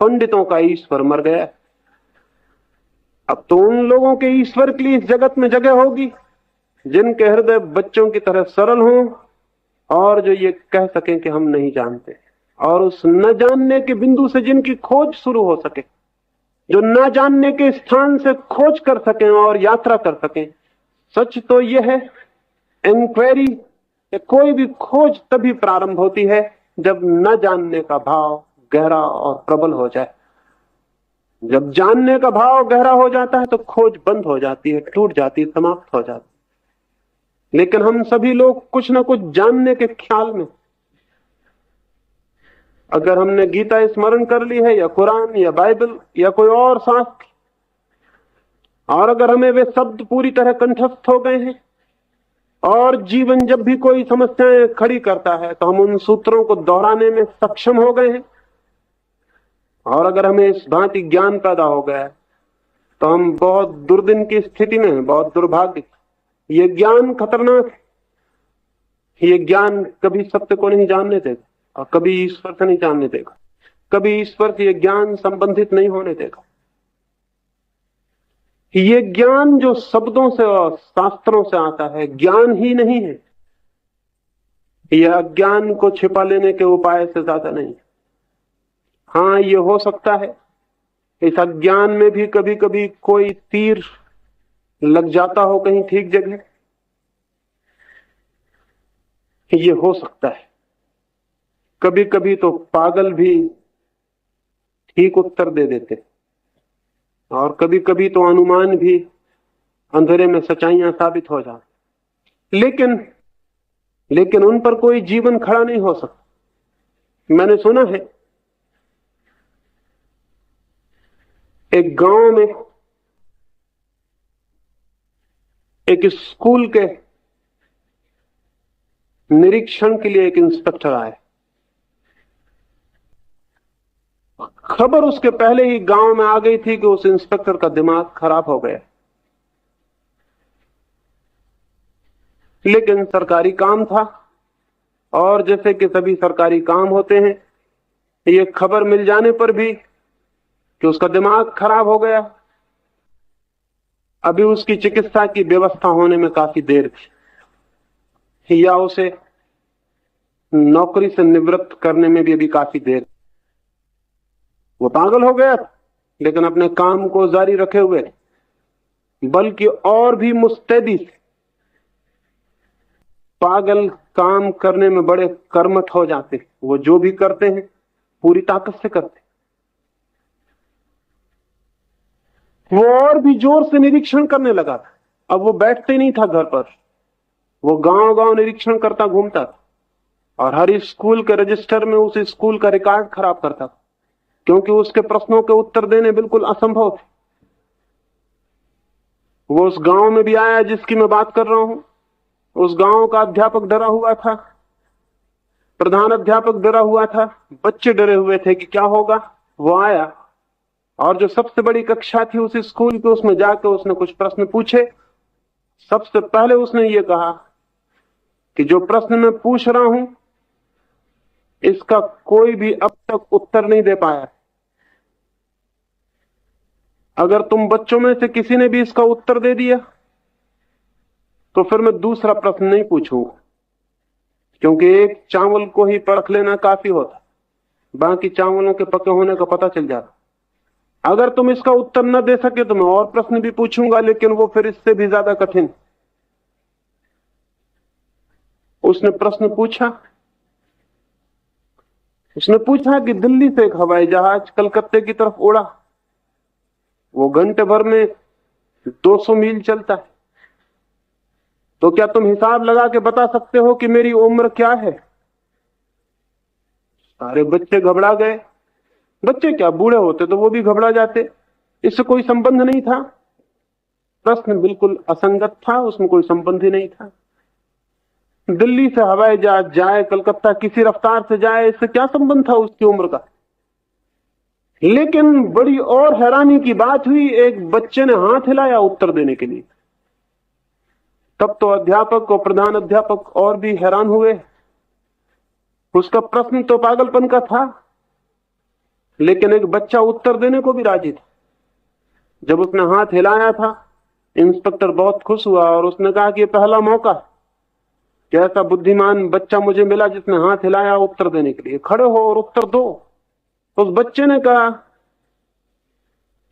पंडितों का ईश्वर मर गया है। अब तो उन लोगों के ईश्वर के लिए इस जगत में जगह होगी जिनके हृदय बच्चों की तरह सरल हों और जो ये कह सकें कि हम नहीं जानते, और उस न जानने के बिंदु से जिनकी खोज शुरू हो सके, जो न जानने के स्थान से खोज कर सकें और यात्रा कर सकें। सच तो यह है, इंक्वायरी, कोई भी खोज तभी प्रारंभ होती है जब न जानने का भाव गहरा और प्रबल हो जाए। जब जानने का भाव गहरा हो जाता है तो खोज बंद हो जाती है, टूट जाती है, समाप्त हो जाती है। लेकिन हम सभी लोग कुछ ना कुछ जानने के ख्याल में, अगर हमने गीता स्मरण कर ली है या कुरान या बाइबल या कोई और शास्त्र, और अगर हमें वे शब्द पूरी तरह कंठस्थ हो गए हैं, और जीवन जब भी कोई समस्याएं खड़ी करता है तो हम उन सूत्रों को दोहराने में सक्षम हो गए हैं, और अगर हमें इस भांति ज्ञान पैदा हो गया है, तो हम बहुत दुर्दिन की स्थिति में हैं, बहुत दुर्भाग्य। ये ज्ञान खतरनाक है। ये ज्ञान कभी सत्य को नहीं जानने देगा और कभी ईश्वर से नहीं जानने देगा, कभी ईश्वर से ये ज्ञान संबंधित नहीं होने देगा। ये ज्ञान जो शब्दों से और शास्त्रों से आता है, ज्ञान ही नहीं है। यह अज्ञान को छिपा लेने के उपाय से ज्यादा नहीं। हाँ, ये हो सकता है इस अज्ञान में भी कभी कभी कोई तीर लग जाता हो कहीं ठीक जगह, ये हो सकता है। कभी कभी तो पागल भी ठीक उत्तर दे देते, और कभी कभी तो अनुमान भी अंधेरे में सच्चाइयां साबित हो जाती। लेकिन उन पर कोई जीवन खड़ा नहीं हो सकता। मैंने सुना है एक गांव में एक स्कूल के निरीक्षण के लिए एक इंस्पेक्टर आए। खबर उसके पहले ही गांव में आ गई थी कि उस इंस्पेक्टर का दिमाग खराब हो गया। लेकिन सरकारी काम था, और जैसे कि सभी सरकारी काम होते हैं, ये खबर मिल जाने पर भी कि उसका दिमाग खराब हो गया, अभी उसकी चिकित्सा की व्यवस्था होने में काफी देर थी, या उसे नौकरी से निवृत्त करने में भी अभी काफी देर। वो पागल हो गया, लेकिन अपने काम को जारी रखे हुए, बल्कि और भी मुस्तैदी से। पागल काम करने में बड़े कर्मठ हो जाते, वो जो भी करते हैं पूरी ताकत से करते। वो और भी जोर से निरीक्षण करने लगा था। अब वो बैठते नहीं था घर पर, वो गांव गांव निरीक्षण करता घूमता था, और हर स्कूल के रजिस्टर में उस स्कूल का रिकॉर्ड खराब करता था, क्योंकि उसके प्रश्नों के उत्तर देने बिल्कुल असंभव थे। वो उस गांव में भी आया जिसकी मैं बात कर रहा हूं। उस गांव का अध्यापक डरा हुआ था, प्रधान अध्यापक डरा हुआ था, बच्चे डरे हुए थे कि क्या होगा। वो आया, और जो सबसे बड़ी कक्षा थी उस स्कूल की, उसमें जाकर उसने कुछ प्रश्न पूछे। सबसे पहले उसने ये कहा कि जो प्रश्न मैं पूछ रहा हूं इसका कोई भी अब तक उत्तर नहीं दे पाया। अगर तुम बच्चों में से किसी ने भी इसका उत्तर दे दिया तो फिर मैं दूसरा प्रश्न नहीं पूछूंगा, क्योंकि एक चावल को ही परख लेना काफी होता, बाकी चावलों के पके होने का पता चल जाता। अगर तुम इसका उत्तर न दे सके तो मैं और प्रश्न भी पूछूंगा, लेकिन वो फिर इससे भी ज्यादा कठिन। उसने प्रश्न पूछा, उसने पूछा कि दिल्ली से एक हवाई जहाज कलकत्ते की तरफ उड़ा, वो घंटे भर में 200 मील चलता है, तो क्या तुम हिसाब लगा के बता सकते हो कि मेरी उम्र क्या है? सारे बच्चे घबरा गए। बच्चे क्या, बूढ़े होते तो वो भी घबरा जाते, इससे कोई संबंध नहीं था। प्रश्न बिल्कुल असंगत था, उसमें कोई संबंध ही नहीं था। दिल्ली से हवाई जहाज जाए, कलकत्ता किसी रफ्तार से जाए, इससे क्या संबंध था उसकी उम्र का? लेकिन बड़ी और हैरानी की बात हुई, एक बच्चे ने हाथ हिलाया उत्तर देने के लिए। तब तो अध्यापक और प्रधान अध्यापक और भी हैरान हुए। उसका प्रश्न तो पागलपन का था, लेकिन एक बच्चा उत्तर देने को भी राजी था। जब उसने हाथ हिलाया था, इंस्पेक्टर बहुत खुश हुआ और उसने कहा कि यह पहला मौका कि ऐसा बुद्धिमान बच्चा मुझे मिला जिसने हाथ हिलाया उत्तर देने के लिए। खड़े हो और उत्तर दो। उस बच्चे ने कहा,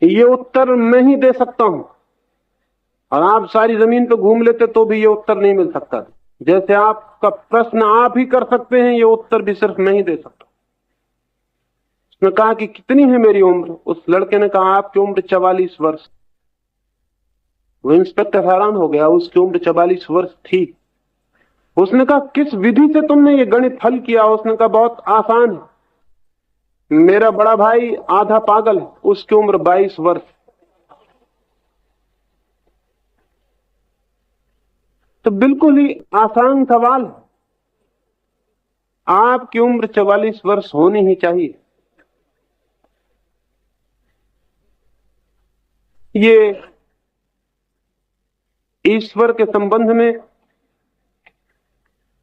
ये उत्तर मैं ही दे सकता हूं, और आप सारी जमीन पे घूम लेते तो भी ये उत्तर नहीं मिल सकता। जैसे आपका प्रश्न आप ही कर सकते हैं, ये उत्तर भी सिर्फ मैं ही दे सकता हूं। उसने कहा कि कितनी है मेरी उम्र? उस लड़के ने कहा, आपकी उम्र 44 वर्ष। वो इंस्पेक्टर हैरान हो गया, उसकी उम्र 44 वर्ष थी। उसने कहा, किस विधि से तुमने ये गणित हल किया? उसने कहा, बहुत आसान है। मेरा बड़ा भाई आधा पागल है, उसकी उम्र 22 वर्ष। तो बिल्कुल ही आसान सवाल। आपकी उम्र 44 वर्ष होनी ही चाहिए। ये ईश्वर के संबंध में,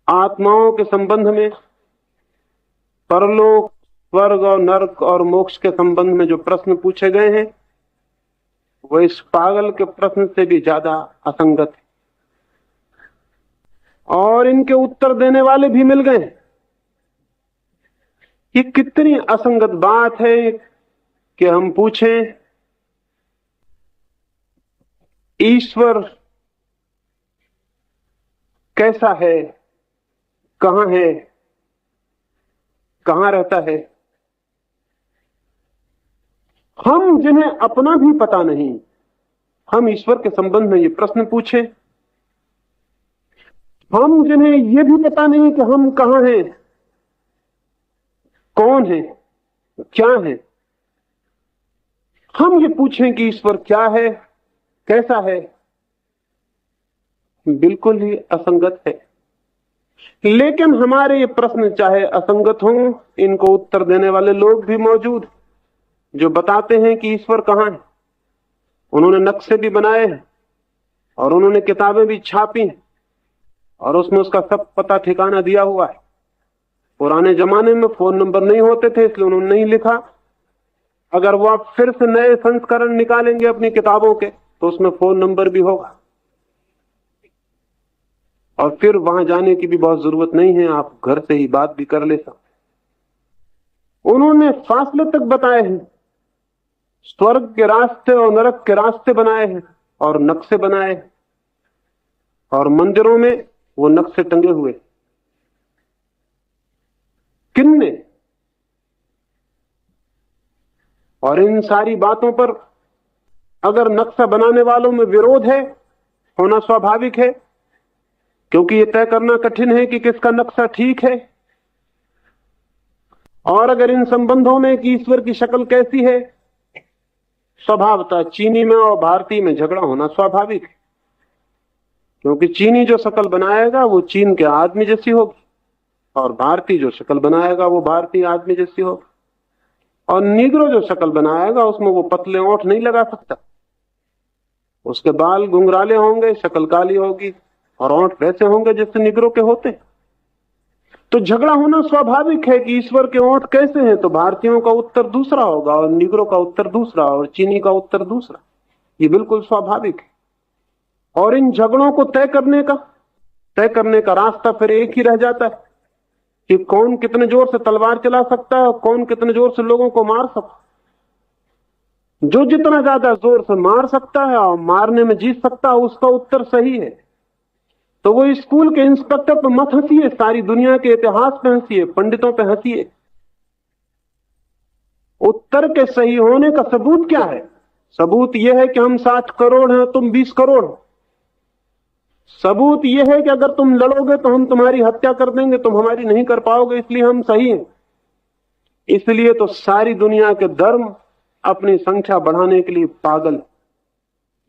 आत्माओं के संबंध में, परलोक, स्वर्ग और नरक और मोक्ष के संबंध में जो प्रश्न पूछे गए हैं, वो इस पागल के प्रश्न से भी ज्यादा असंगत है। और इनके उत्तर देने वाले भी मिल गए। ये कितनी असंगत बात है कि हम पूछें, ईश्वर कैसा है, कहां है, कहां रहता है? हम जिन्हें अपना भी पता नहीं, हम ईश्वर के संबंध में ये प्रश्न पूछे। हम जिन्हें ये भी पता नहीं कि हम कहां हैं, कौन है, क्या है, हम ये पूछें कि ईश्वर क्या है, कैसा है, बिल्कुल ही असंगत है। लेकिन हमारे ये प्रश्न चाहे असंगत हों, इनको उत्तर देने वाले लोग भी मौजूद जो बताते हैं कि ईश्वर कहां है। उन्होंने नक्शे भी बनाए हैं और उन्होंने किताबें भी छापी हैं और उसमें उसका सब पता ठिकाना दिया हुआ है। पुराने जमाने में फोन नंबर नहीं होते थे, इसलिए उन्होंने नहीं लिखा। अगर वो आप फिर से नए संस्करण निकालेंगे अपनी किताबों के, तो उसमें फोन नंबर भी होगा और फिर वहां जाने की भी बहुत जरूरत नहीं है, आप घर से ही बात भी कर ले सकते। उन्होंने फासले तक बताए हैं, स्वर्ग के रास्ते और नरक के रास्ते बनाए हैं और नक्शे बनाए हैं, और मंदिरों में वो नक्शे टंगे हुए। किनने? और इन सारी बातों पर अगर नक्शा बनाने वालों में विरोध है, होना स्वाभाविक है, क्योंकि यह तय करना कठिन है कि किसका नक्शा ठीक है। और अगर इन संबंधों में कि ईश्वर की शक्ल कैसी है, स्वभावतः चीनी में और भारतीय में झगड़ा होना स्वाभाविक है, क्योंकि चीनी जो शक्ल बनाएगा वो चीन के आदमी जैसी होगी और भारतीय जो शक्ल बनाएगा वो भारतीय आदमी जैसी होगी। और नीग्रो जो शक्ल बनाएगा उसमें वो पतले ओंठ नहीं लगा सकता, उसके बाल घुंघराले होंगे, शक्ल काली होगी और ओंठ वैसे होंगे जैसे नीग्रो के होते। तो झगड़ा होना स्वाभाविक है कि ईश्वर के ओंठ कैसे हैं, तो भारतीयों का उत्तर दूसरा होगा और नीग्रो का उत्तर दूसरा और चीनी का उत्तर दूसरा। ये बिल्कुल स्वाभाविक है। और इन झगड़ों को तय करने का रास्ता फिर एक ही रह जाता है कि कौन कितने जोर से तलवार चला सकता है और कौन कितने जोर से लोगों को मार सकता है। जो जितना ज्यादा जोर से मार सकता है और मारने में जीत सकता है, उसका उत्तर सही है। तो वो स्कूल के इंस्पेक्टर पे मत हंसिए, सारी दुनिया के इतिहास पे हंसिए, पंडितों पे हंसिए। उत्तर के सही होने का सबूत क्या है? सबूत यह है कि हम 60 करोड़ हैं, तुम 20 करोड़ हो। सबूत यह है कि अगर तुम लड़ोगे तो हम तुम्हारी हत्या कर देंगे, तुम हमारी नहीं कर पाओगे, इसलिए हम सही हैं। इसलिए तो सारी दुनिया के धर्म अपनी संख्या बढ़ाने के लिए पागल है,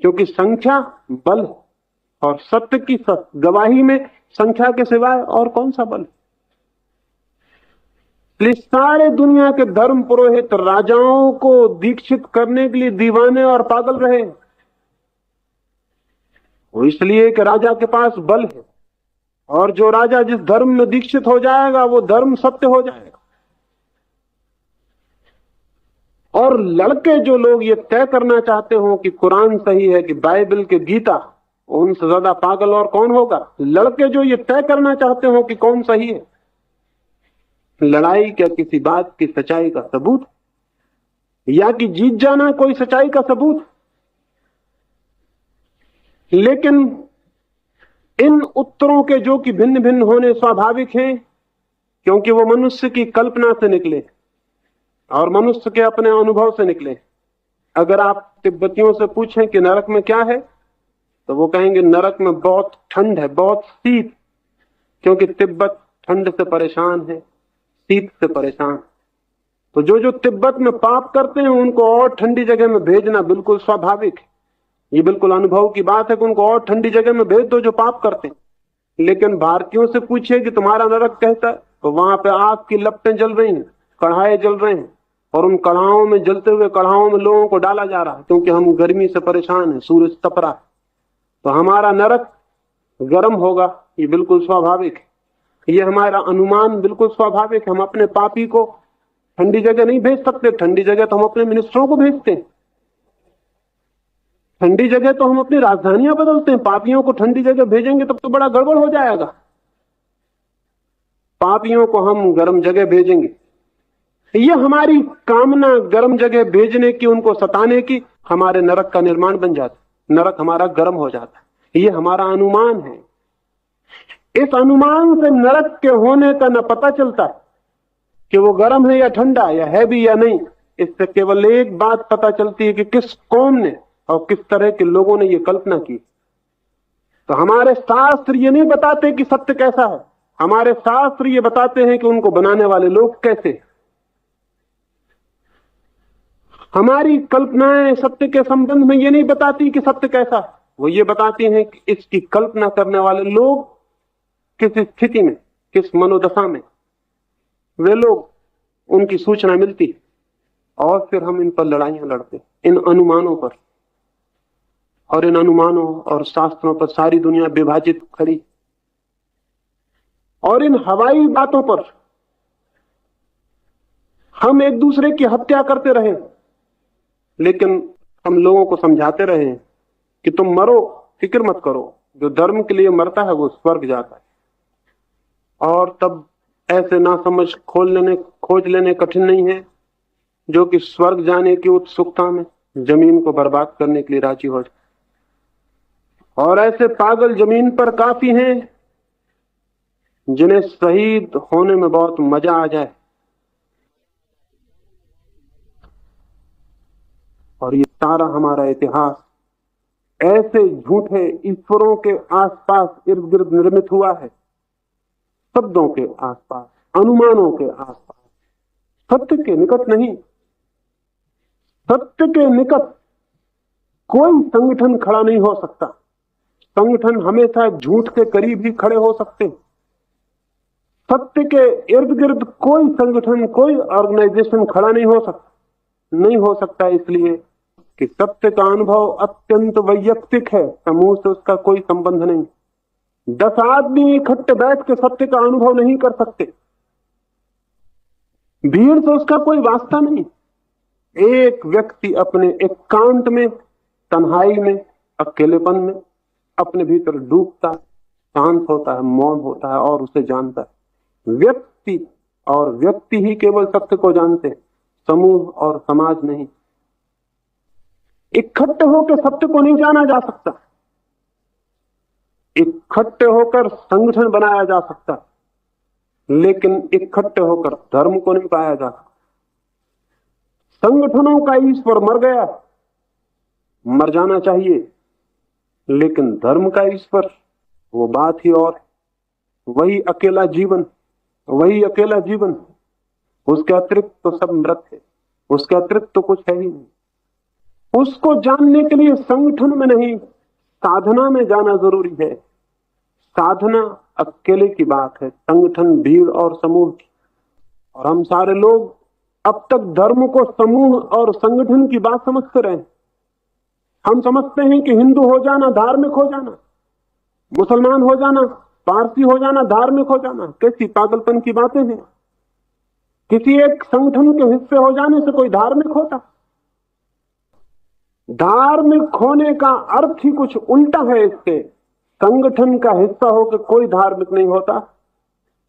क्योंकि संख्या बल है और सत्य की गवाही में संख्या के सिवाय और कौन सा बल? इसलिए सारे दुनिया के धर्म पुरोहित राजाओं को दीक्षित करने के लिए दीवाने और पागल रहे। वो इसलिए कि राजा के पास बल है, और जो राजा जिस धर्म में दीक्षित हो जाएगा वो धर्म सत्य हो जाएगा। और लड़के जो लोग ये तय करना चाहते हो कि कुरान सही है कि बाइबल के गीता, उनसे ज्यादा पागल और कौन होगा? लड़के जो ये तय करना चाहते हो कि कौन सही है। लड़ाई क्या किसी बात की सच्चाई का सबूत, या कि जीत जाना कोई सच्चाई का सबूत? लेकिन इन उत्तरों के जो कि भिन्न भिन्न होने स्वाभाविक हैं, क्योंकि वो मनुष्य की कल्पना से निकले और मनुष्य के अपने अनुभव से निकले। अगर आप तिब्बतियों से पूछें कि नरक में क्या है, तो वो कहेंगे नरक में बहुत ठंड है, बहुत शीत, क्योंकि तिब्बत ठंड से परेशान है, शीत से परेशान। तो जो तिब्बत में पाप करते हैं उनको और ठंडी जगह में भेजना बिल्कुल स्वाभाविक है। ये बिल्कुल अनुभव की बात है कि उनको और ठंडी जगह में भेज दो जो पाप करते हैं। लेकिन भारतीयों से पूछिए कि तुम्हारा नरक कैसा है, तो वहां पे आग की लपटें जल रही हैं, कढ़ाए जल रहे हैं, और उन कढ़ाओं में, जलते हुए कढ़ाओं में लोगों को डाला जा रहा है, क्योंकि हम गर्मी से परेशान हैं, सूरज तप रहा है। तो हमारा नरक गर्म होगा, ये बिल्कुल स्वाभाविक है। ये हमारा अनुमान बिल्कुल स्वाभाविक है। हम अपने पापी को ठंडी जगह नहीं भेज सकते। ठंडी जगह तो हम अपने मिनिस्टरों को भेजते हैं, ठंडी जगह तो हम अपनी राजधानियां बदलते हैं। पापियों को ठंडी जगह भेजेंगे तब तो बड़ा गड़बड़ हो जाएगा। पापियों को हम गर्म जगह भेजेंगे। ये हमारी कामना गर्म जगह भेजने की, उनको सताने की, हमारे नरक का निर्माण बन जाता है। नरक हमारा गर्म हो जाता है। ये हमारा अनुमान है। इस अनुमान से नरक के होने का न पता चलता है कि वो गर्म है या ठंडा, या है भी या नहीं। इससे केवल एक बात पता चलती है कि किस कौम ने और किस तरह के लोगों ने ये कल्पना की। तो हमारे शास्त्र ये नहीं बताते कि सत्य कैसा है, हमारे शास्त्र ये बताते हैं कि उनको बनाने वाले लोग कैसे। हमारी कल्पनाएं सत्य के संबंध में ये नहीं बताती कि सत्य कैसा है, वो ये बताती हैं कि इसकी कल्पना करने वाले लोग किस स्थिति में, किस मनोदशा में वे लोग, उनकी सूचना मिलती, और फिर हम इन पर लड़ाइयां लड़ते, इन अनुमानों पर। और इन अनुमानों और शास्त्रों पर सारी दुनिया विभाजित खड़ी, और इन हवाई बातों पर हम एक दूसरे की हत्या करते रहे। लेकिन हम लोगों को समझाते रहे कि तुम मरो, फिक्र मत करो, जो धर्म के लिए मरता है वो स्वर्ग जाता है। और तब ऐसे ना समझ खोज लेने कठिन नहीं है जो कि स्वर्ग जाने की उत्सुकता में जमीन को बर्बाद करने के लिए राजी हो जाए। और ऐसे पागल जमीन पर काफी हैं जिन्हें शहीद होने में बहुत मजा आ जाए। और ये सारा हमारा इतिहास ऐसे झूठे ईश्वरों के आसपास इर्द गिर्द निर्मित हुआ है, शब्दों के आसपास, अनुमानों के आसपास, सत्य के निकट नहीं। सत्य के निकट कोई संगठन खड़ा नहीं हो सकता। संगठन हमेशा झूठ के करीब ही खड़े हो सकते हैं। सत्य के इर्द गिर्द कोई संगठन, कोई ऑर्गेनाइजेशन खड़ा नहीं हो सकता इसलिए कि सत्य का अनुभव अत्यंत वैयक्तिक है, समूह से उसका कोई संबंध नहीं। 10 आदमी इकट्ठे बैठ के सत्य का अनुभव नहीं कर सकते, भीड़ से उसका कोई वास्ता नहीं। एक व्यक्ति अपने एकांत में, तन्हाई में, अकेलेपन में अपने भीतर डूबता, शांत होता है, मौन होता है और उसे जानता है। व्यक्ति और व्यक्ति ही केवल सत्य को जानते हैं, समूह और समाज नहीं। इकट्ठे होकर सत्य को नहीं जाना जा सकता, इकट्ठे होकर संगठन बनाया जा सकता, लेकिन इकट्ठे होकर धर्म को नहीं पाया जा सकता। संगठनों का ईश्वर मर गया, मर जाना चाहिए, लेकिन धर्म का ईश्वर वो बात ही और है। वही अकेला जीवन, वही अकेला जीवन, उसके अतिरिक्त तो सब मृत है, उसके अतिरिक्त तो कुछ है ही नहीं। उसको जानने के लिए संगठन में नहीं, साधना में जाना जरूरी है। साधना अकेले की बात है, संगठन भीड़ और समूह की। और हम सारे लोग अब तक धर्म को समूह और संगठन की बात समझते रहे। हम समझते हैं कि हिंदू हो जाना धार्मिक हो जाना, मुसलमान हो जाना, पारसी हो जाना धार्मिक हो जाना। कैसी पागलपन की बातें हैं। किसी एक संगठन के हिस्से हो जाने से कोई धार्मिक होता? धार्मिक होने का अर्थ ही कुछ उल्टा है इससे। संगठन का हिस्सा होकर कोई धार्मिक नहीं होता,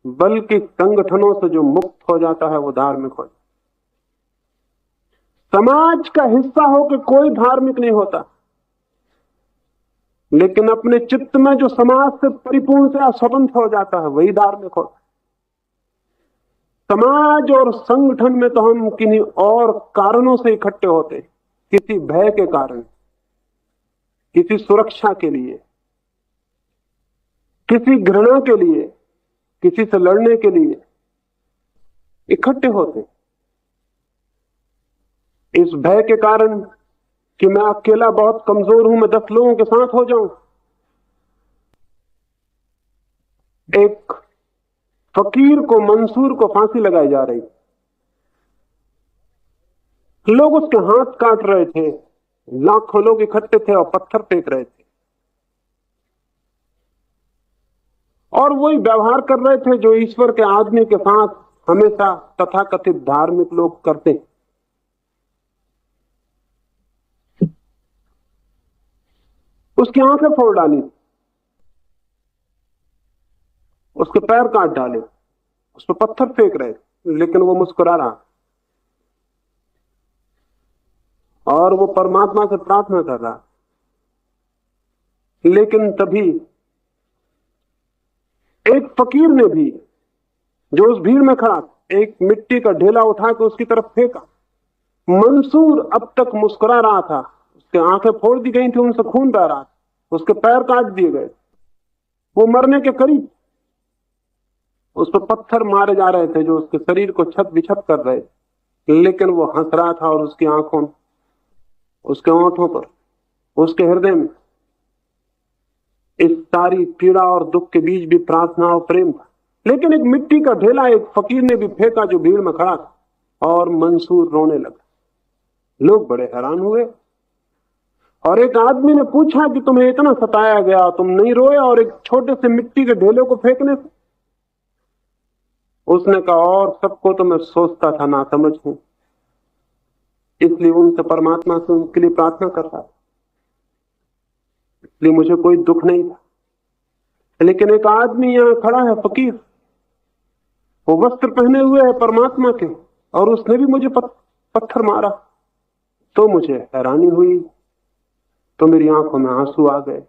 बल्कि संगठनों से जो मुक्त हो जाता है वो धार्मिक हो जाता। समाज का हिस्सा होकर कोई धार्मिक नहीं होता, लेकिन अपने चित्त में जो समाज से परिपूर्णतया स्वतंत्र हो जाता है वही धार्मिक होता है। समाज और संगठन में तो हम किन्हीं और कारणों से इकट्ठे होते, किसी भय के कारण, किसी सुरक्षा के लिए, किसी घृणा के लिए, किसी से लड़ने के लिए इकट्ठे होते। इस भय के कारण कि मैं अकेला बहुत कमजोर हूं, मैं 10 लोगों के साथ हो जाऊं। एक फकीर को, मंसूर को फांसी लगाई जा रही, लोग उसके हाथ काट रहे थे, लाखों लोग इकट्ठे थे और पत्थर फेंक रहे थे, और वही व्यवहार कर रहे थे जो ईश्वर के आदमी के साथ हमेशा तथाकथित धार्मिक लोग करते हैं। उसकी आंखें फोड़ डाली, उसके पैर काट डाले, उस पर पत्थर फेंक रहे, लेकिन वो मुस्कुरा रहा और वो परमात्मा से प्रार्थना कर रहा। लेकिन तभी एक फकीर ने भी, जो उस भीड़ में खड़ा, एक मिट्टी का ढेला उठा के उसकी तरफ फेंका। मंसूर अब तक मुस्कुरा रहा था, उसकी आंखें फोड़ दी गई थी, उनसे खून बह रहा था, उसके पैर काट दिए गए, वो मरने के करीब, उस पर पत्थर मारे जा रहे थे जो उसके शरीर को छत बिछत कर रहे, लेकिन वो हंस रहा था और उसकी आंखों, उसके होंठों पर, उसके हृदय में इस सारी पीड़ा और दुख के बीच भी प्रार्थना और प्रेम था। लेकिन एक मिट्टी का ढेला एक फकीर ने भी फेंका जो भीड़ में खड़ा था, और मंसूर रोने लगा। लोग बड़े हैरान हुए, और एक आदमी ने पूछा कि तुम्हें इतना सताया गया, तुम नहीं रोए, और एक छोटे से मिट्टी के ढेले को फेंकने से? उसने कहा, और सबको तो मैं सोचता था ना समझ हूं, इसलिए उनसे परमात्मा से उनके लिए प्रार्थना करता था, इसलिए मुझे कोई दुख नहीं था। लेकिन एक आदमी यहां खड़ा है, फकीर, वो वस्त्र पहने हुए है परमात्मा के, और उसने भी मुझे पत्थर मारा। तो मुझे हैरानी हुई, तो मेरी आंखों में आंसू आ गए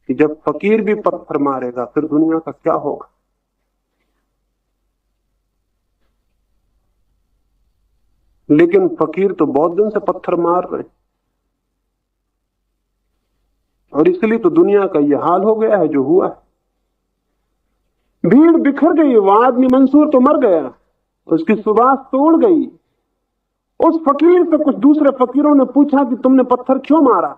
कि जब फकीर भी पत्थर मारेगा फिर दुनिया का क्या होगा। लेकिन फकीर तो बहुत दिन से पत्थर मार रहे, और इसलिए तो दुनिया का यह हाल हो गया है जो हुआ है। भीड़ बिखर गई, वो आदमी मंसूर तो मर गया, उसकी सुबास तो उड़ गई। उस फकीर से कुछ दूसरे फकीरों ने पूछा कि तुमने पत्थर क्यों मारा?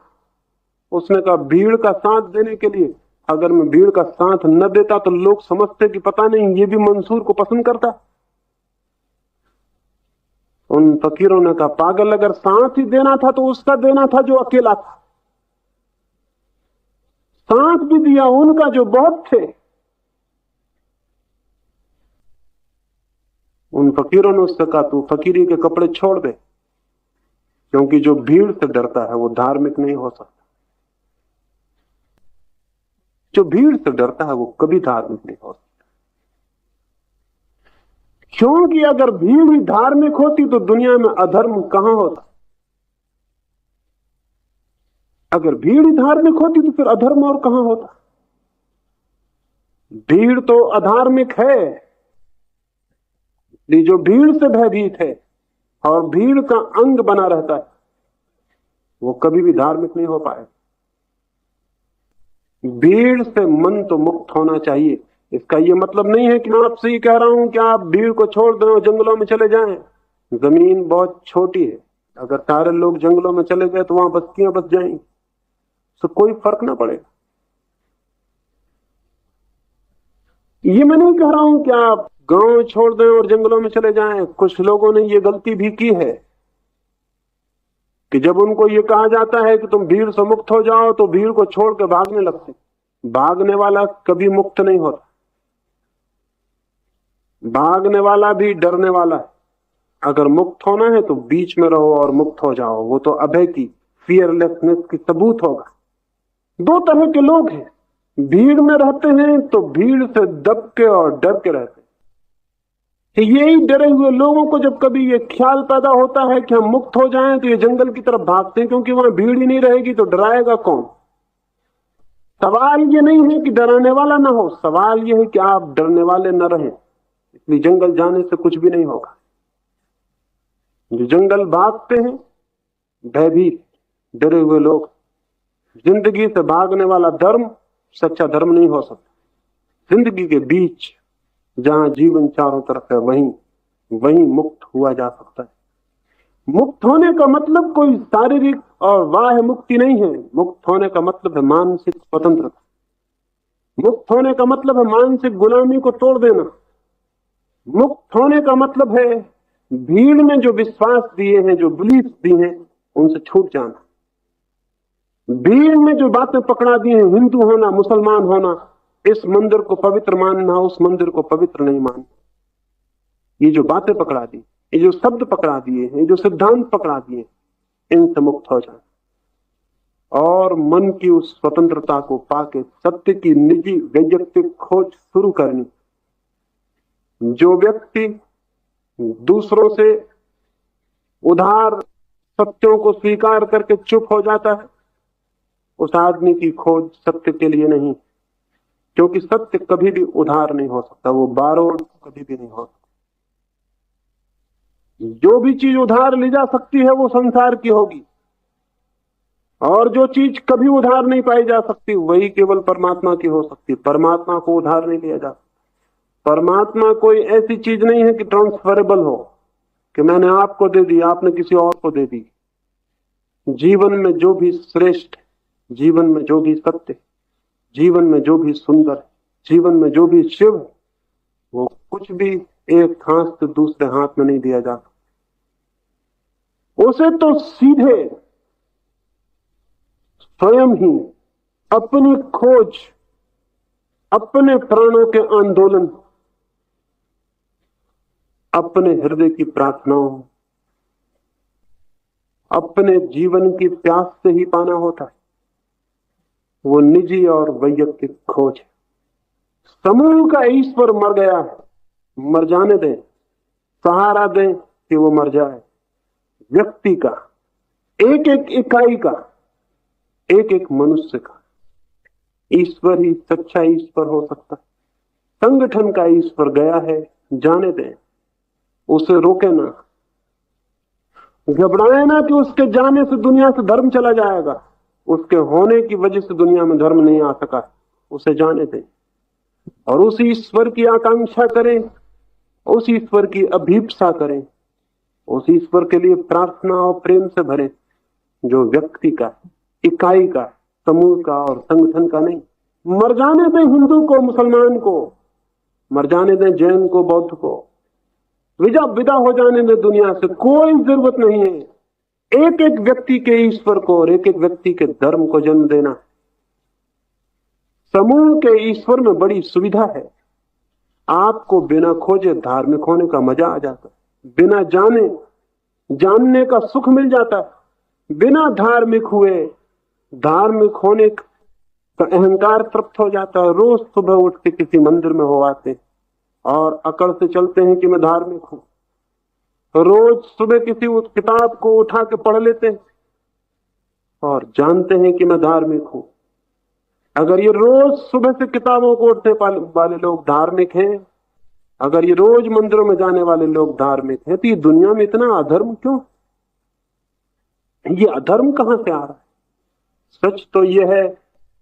उसने कहा, भीड़ का साथ देने के लिए। अगर मैं भीड़ का साथ न देता तो लोग समझते कि पता नहीं ये भी मंसूर को पसंद करता। उन फकीरों ने कहा, पागल, अगर साथ ही देना था तो उसका देना था जो अकेला था। साथ भी दिया उनका जो बहुत थे। उन फकीरों ने उससे कहा, तू फकीरी के कपड़े छोड़ दे, क्योंकि जो भीड़ से डरता है वो धार्मिक नहीं हो सकता। जो भीड़ से डरता है वो कभी धार्मिक नहीं हो सकता, क्योंकि अगर भीड़ ही धार्मिक होती तो दुनिया में अधर्म कहां होता। अगर भीड़ ही धार्मिक होती तो फिर अधर्म और कहां होता। भीड़ तो अधार्मिक है, जो भीड़ से भयभीत है और भीड़ का अंग बना रहता है वो कभी भी धार्मिक नहीं हो पाए। भीड़ से मन तो मुक्त होना चाहिए। इसका ये मतलब नहीं है कि मैं आपसे ही कह रहा हूं कि आप भीड़ को छोड़ दें और जंगलों में चले जाएं। जमीन बहुत छोटी है, अगर सारे लोग जंगलों में चले गए तो वहां बस्तियां बस जाएंगी, तो कोई फर्क ना पड़ेगा। ये मैं नहीं कह रहा हूं कि आप गांव छोड़ दें और जंगलों में चले जाएं। कुछ लोगों ने ये गलती भी की है कि जब उनको ये कहा जाता है कि तुम भीड़ से मुक्त हो जाओ तो भीड़ को छोड़ के भागने लगते। भागने वाला कभी मुक्त नहीं होता, भागने वाला भी डरने वाला है। अगर मुक्त होना है तो बीच में रहो और मुक्त हो जाओ, वो तो अभय की, फियरलेसनेस की सबूत होगा। दो तरह के लोग हैं, भीड़ में रहते हैं तो भीड़ से दब के और डर के रहते हैं। यही डरे हुए लोगों को जब कभी ये ख्याल पैदा होता है कि हम मुक्त हो जाएं तो ये जंगल की तरफ भागते हैं, क्योंकि वहां भीड़ ही नहीं रहेगी तो डराएगा कौन। सवाल ये नहीं है कि डराने वाला ना हो, सवाल ये है कि आप डरने वाले न रहें। इसलिए जंगल जाने से कुछ भी नहीं होगा। जो जंगल भागते हैं भयभीत डरे हुए लोग, जिंदगी से भागने वाला धर्म सच्चा धर्म नहीं हो सकता। जिंदगी के बीच जहां जीवन चारों तरफ है वहीं मुक्त हुआ जा सकता है। मुक्त होने का मतलब कोई शारीरिक और बाह्य मुक्ति नहीं है। मुक्त होने का मतलब है मानसिक स्वतंत्रता। मुक्त होने का मतलब है मानसिक गुलामी को तोड़ देना। मुक्त होने का मतलब है भीड़ में जो विश्वास दिए हैं, जो बिलीफ दिए हैं, उनसे छूट जाना। भीड़ में जो बातें पकड़ा दी हैं, हिंदू होना, मुसलमान होना, इस मंदिर को पवित्र मानना, उस मंदिर को पवित्र नहीं मानना, ये जो बातें पकड़ा दी, ये जो शब्द पकड़ा दिए हैं, ये जो सिद्धांत पकड़ा दिए, इनसे मुक्त हो जाना और मन की उस स्वतंत्रता को पाके सत्य की निजी वैयक्तिक खोज शुरू करनी। जो व्यक्ति दूसरों से उधार सत्यों को स्वीकार करके चुप हो जाता है, उस आदमी की खोज सत्य के लिए नहीं, क्योंकि सत्य कभी भी उधार नहीं हो सकता, वो बारोड कभी भी नहीं हो सकता। जो भी चीज उधार ली जा सकती है वो संसार की होगी, और जो चीज कभी उधार नहीं पाई जा सकती वही केवल परमात्मा की हो सकती। परमात्मा को उधार नहीं लिया जा सकता। परमात्मा कोई ऐसी चीज नहीं है कि ट्रांसफरेबल हो, कि मैंने आपको दे दी, आपने किसी और को दे दी। जीवन में जो भी श्रेष्ठ, जीवन में जो भी सत्य, जीवन में जो भी सुंदर, जीवन में जो भी शिव, वो कुछ भी एक हाथ से दूसरे हाथ में नहीं दिया जा सकता। उसे तो सीधे स्वयं ही अपनी खोज, अपने प्राणों के आंदोलन, अपने हृदय की प्रार्थनाओं, अपने जीवन की प्यास से ही पाना होता है। वो निजी और वैयक्तिक खोज है। समूह का ईश्वर मर गया है, मर जाने दें, सहारा दें कि वो मर जाए। व्यक्ति का, एक एक इकाई का, एक एक मनुष्य का ईश्वर ही सच्चा ईश्वर हो सकता है। संगठन का ईश्वर गया है, जाने दें, उसे रोके ना, घबराए ना कि उसके जाने से दुनिया से धर्म चला जाएगा। उसके होने की वजह से दुनिया में धर्म नहीं आ सका, उसे जाने दें और उस ईश्वर की आकांक्षा करें, उस ईश्वर की अभीप्सा करें, उस ईश्वर के लिए प्रार्थना और प्रेम से भरें जो व्यक्ति का, इकाई का, समूह का और संगठन का नहीं। मर जाने दें हिंदू को, मुसलमान को, मर जाने दें जैन को, बौद्ध को, विदा हो जाने दें दुनिया से, कोई जरूरत नहीं है। एक एक व्यक्ति के ईश्वर को और एक एक व्यक्ति के धर्म को जन्म देना। समूह के ईश्वर में बड़ी सुविधा है। आपको बिना खोजे धार्मिक होने का मजा आ जाता है, बिना जाने जानने का सुख मिल जाता है। बिना धार्मिक हुए धार्मिक होने तो अहंकार तृप्त हो जाता है। रोज सुबह उठ के किसी मंदिर में हो आते और अकड़ से चलते हैं कि मैं धार्मिक हूं। रोज सुबह किसी उस किताब को उठा के पढ़ लेते हैं और जानते हैं कि मैं धार्मिक हूं। अगर ये रोज सुबह से किताबों को उठने वाले लोग धार्मिक हैं, अगर ये रोज मंदिरों में जाने वाले लोग धार्मिक हैं, तो ये दुनिया में इतना अधर्म क्यों? ये अधर्म कहां से आ रहा है? सच तो ये है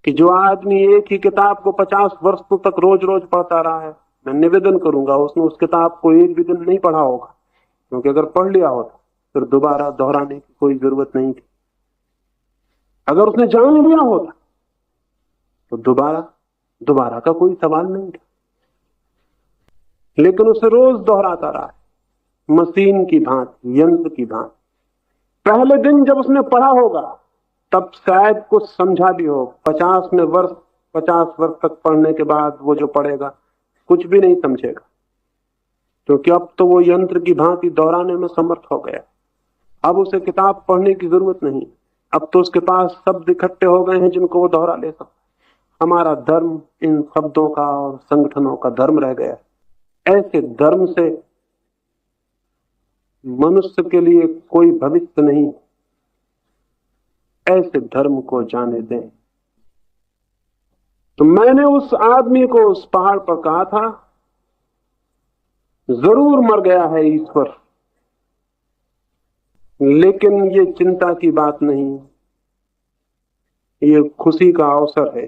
कि जो आदमी एक ही किताब को 50 वर्षों तक रोज रोज पढ़ता रहा है, मैं निवेदन करूंगा उसने उस किताब को एक भी दिन नहीं पढ़ा होगा, क्योंकि अगर पढ़ लिया होता फिर दोबारा दोहराने की कोई जरूरत नहीं थी। अगर उसने जान लिया होता तो दोबारा का कोई सवाल नहीं था। लेकिन उसे रोज दोहराता रहा, मशीन की भांति, यंत्र की भांति। पहले दिन जब उसने पढ़ा होगा तब शायद कुछ समझा भी हो। 50 वर्ष तक पढ़ने के बाद वो जो पढ़ेगा कुछ भी नहीं समझेगा, क्योंकि अब तो वो यंत्र की भांति दोहराने में समर्थ हो गया। अब उसे किताब पढ़ने की जरूरत नहीं, अब तो उसके पास शब्द इकट्ठे हो गए हैं जिनको वो दोहरा ले सकता। हमारा धर्म इन शब्दों का और संगठनों का धर्म रह गया। ऐसे धर्म से मनुष्य के लिए कोई भविष्य नहीं। ऐसे धर्म को जाने दें। तो मैंने उस आदमी को उस पहाड़ पर कहा था, जरूर मर गया है ईश्वर, लेकिन ये चिंता की बात नहीं, ये खुशी का अवसर है,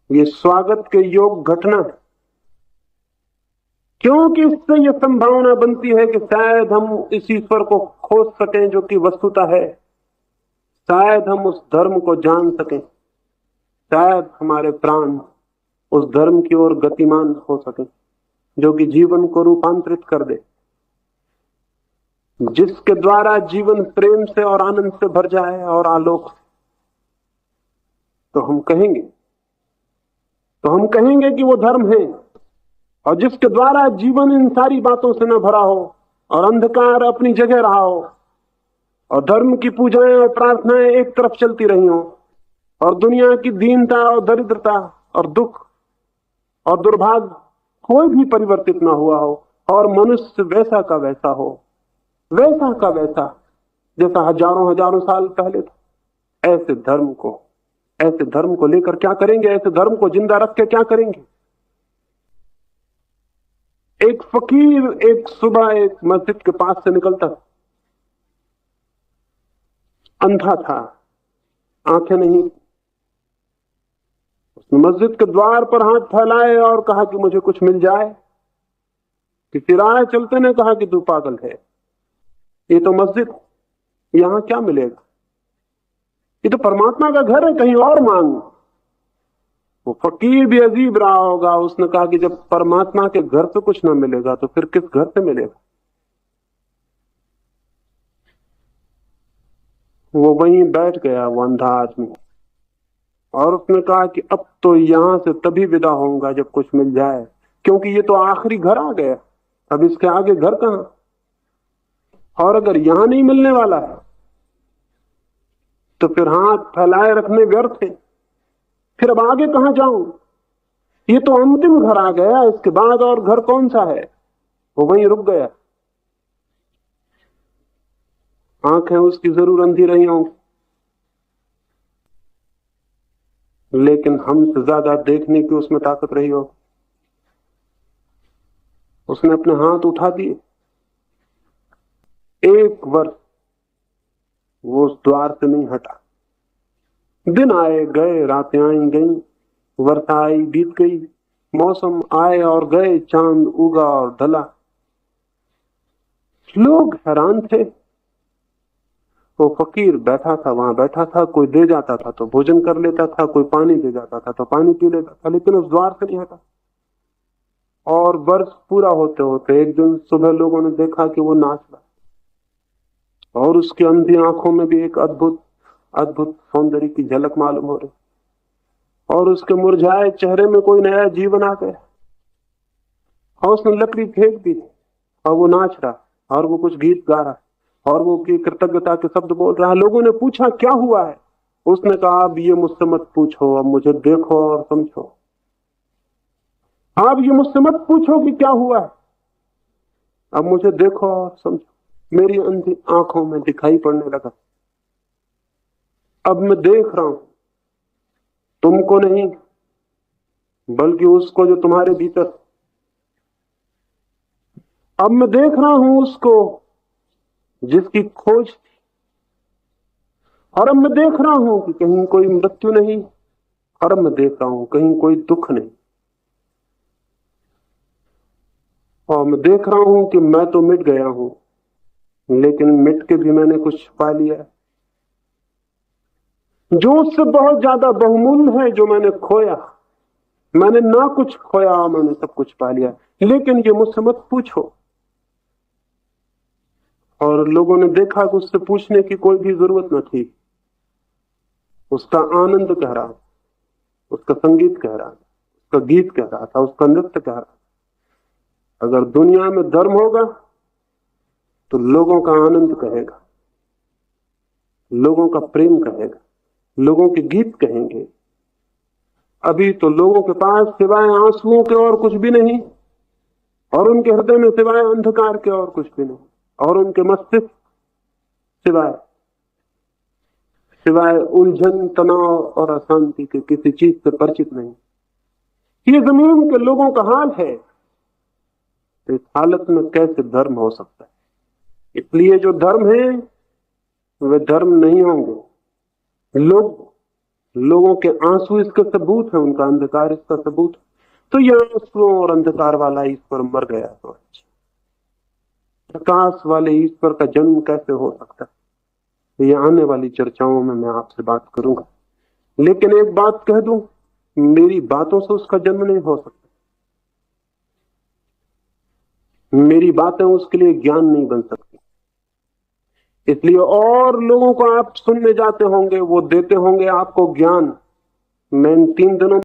ये स्वागत के योग घटना है। क्योंकि इससे यह संभावना बनती है कि शायद हम इस ईश्वर को खोज सकें जो कि वस्तुता है, शायद हम उस धर्म को जान सकें, शायद हमारे प्राण उस धर्म की ओर गतिमान हो सकें जो कि जीवन को रूपांतरित कर दे, जिसके द्वारा जीवन प्रेम से और आनंद से भर जाए और आलोक से। तो हम कहेंगे कि वो धर्म है, और जिसके द्वारा जीवन इन सारी बातों से न भरा हो और अंधकार अपनी जगह रहा हो और धर्म की पूजाएं और प्रार्थनाएं एक तरफ चलती रही हो और दुनिया की दीनता और दरिद्रता और दुख और दुर्भाग्य कोई भी परिवर्तित ना हुआ हो और मनुष्य वैसा का वैसा हो, वैसा का वैसा जैसा हजारों साल पहले था। ऐसे धर्म को लेकर क्या करेंगे? ऐसे धर्म को जिंदा रख के क्या करेंगे? एक फकीर एक सुबह एक मस्जिद के पास से निकलता, अंधा था, आंखें नहीं। उसने मस्जिद के द्वार पर हाथ फैलाए और कहा कि मुझे कुछ मिल जाए। किसी राह चलते ने कहा कि तू पागल है, ये तो मस्जिद, यहां क्या मिलेगा? ये तो परमात्मा का घर है, कहीं और मांग। वो फकीर भी अजीब रहा होगा, उसने कहा कि जब परमात्मा के घर से कुछ ना मिलेगा तो फिर किस घर से मिलेगा? वो वहीं बैठ गया, वो अंधा आदमी, और उसने कहा कि अब तो यहां से तभी विदा होऊंगा जब कुछ मिल जाए, क्योंकि ये तो आखिरी घर आ गया, अब इसके आगे घर कहां? और अगर यहां नहीं मिलने वाला है तो फिर हाथ फैलाए रखने व्यर्थ है, फिर अब आगे कहां जाऊं? ये तो अंतिम घर आ गया, इसके बाद और घर कौन सा है? वो वहीं रुक गया। आंखें उसकी जरूर अंधी रही होंगी, लेकिन हमसे ज्यादा देखने की उसमें ताकत रही हो। उसने अपने हाथ उठा दिए। एक वर्ष वो उस द्वार से नहीं हटा। दिन आए गए, रातें आई गई, वर्षा आई बीत गई, मौसम आए और गए, चांद उगा और ढला। लोग हैरान थे। वो फकीर बैठा था, वहां बैठा था, कोई दे जाता था तो भोजन कर लेता था, कोई पानी दे जाता था तो पानी पी लेता था, लेकिन उस द्वार से नहीं हटा। और वर्ष पूरा होते होते एक दिन सुबह लोगों ने देखा कि वो नाच रहा, और उसकी अंधी आंखों में भी एक अद्भुत सौंदर्य की झलक मालूम हो रही, और उसके मुरझाए चेहरे में कोई नया जीवन आ गया। और उसने लकड़ी फेंक दी और वो नाच रहा, और वो कुछ गीत गा रहा, और वो की कृतज्ञता के शब्द बोल रहा। लोगों ने पूछा क्या हुआ है? उसने कहा अब ये मुझसे मत पूछो, अब मुझे देखो और समझो। आप ये मुझसे मत पूछो कि क्या हुआ है, अब मुझे देखो और समझो। मेरी अंधी आंखों में दिखाई पड़ने लगा। अब मैं देख रहा हूं तुमको नहीं, बल्कि उसको जो तुम्हारे भीतर। अब मैं देख रहा हूं उसको जिसकी खोज थी, और अब मैं देख रहा हूं कि कहीं कोई मृत्यु नहीं, और अब मैं देख रहा हूं कहीं कोई दुख नहीं, और मैं देख रहा हूं कि मैं तो मिट गया हूं, लेकिन मिट के भी मैंने कुछ पा लिया है जो उससे बहुत ज्यादा बहुमूल्य है, जो मैंने खोया। मैंने ना कुछ खोया, मैंने सब कुछ पा लिया। लेकिन ये मुझसे मत पूछो। और लोगों ने देखा कि उससे पूछने की कोई भी जरूरत न थी। उसका आनंद कह रहा था, उसका संगीत कह रहा था, उसका गीत कह रहा था, उसका नृत्य कह रहा था। अगर दुनिया में धर्म होगा तो लोगों का आनंद कहेगा, लोगों का प्रेम कहेगा, लोगों के गीत कहेंगे। अभी तो लोगों के पास सिवाय आंसुओं के और कुछ भी नहीं, और उनके हृदय में सिवाय अंधकार के और कुछ भी नहीं, और उनके मस्तिष्क सिवाय सिवाय उलझन, तनाव और अशांति के किसी चीज से परिचित नहीं। ये जमीन के लोगों का हाल है। तो इस हालत में कैसे धर्म हो सकता है? इसलिए जो धर्म है वे धर्म नहीं होंगे। लोगों के आंसू इसका सबूत है, उनका अंधकार इसका सबूत है। तो ये आंसुओं और अंधकार वाला ईश्वर मर गया तो प्रकाश वाले ईश्वर का जन्म कैसे हो सकता है? ये आने वाली चर्चाओं में मैं आपसे बात करूंगा। लेकिन एक बात कह दूं, मेरी बातों से उसका जन्म नहीं हो सकता। मेरी बातें उसके लिए ज्ञान नहीं बन सकती। इसलिए और लोगों को आप सुनने जाते होंगे, वो देते होंगे आपको ज्ञान। मैं इन 3 दिनों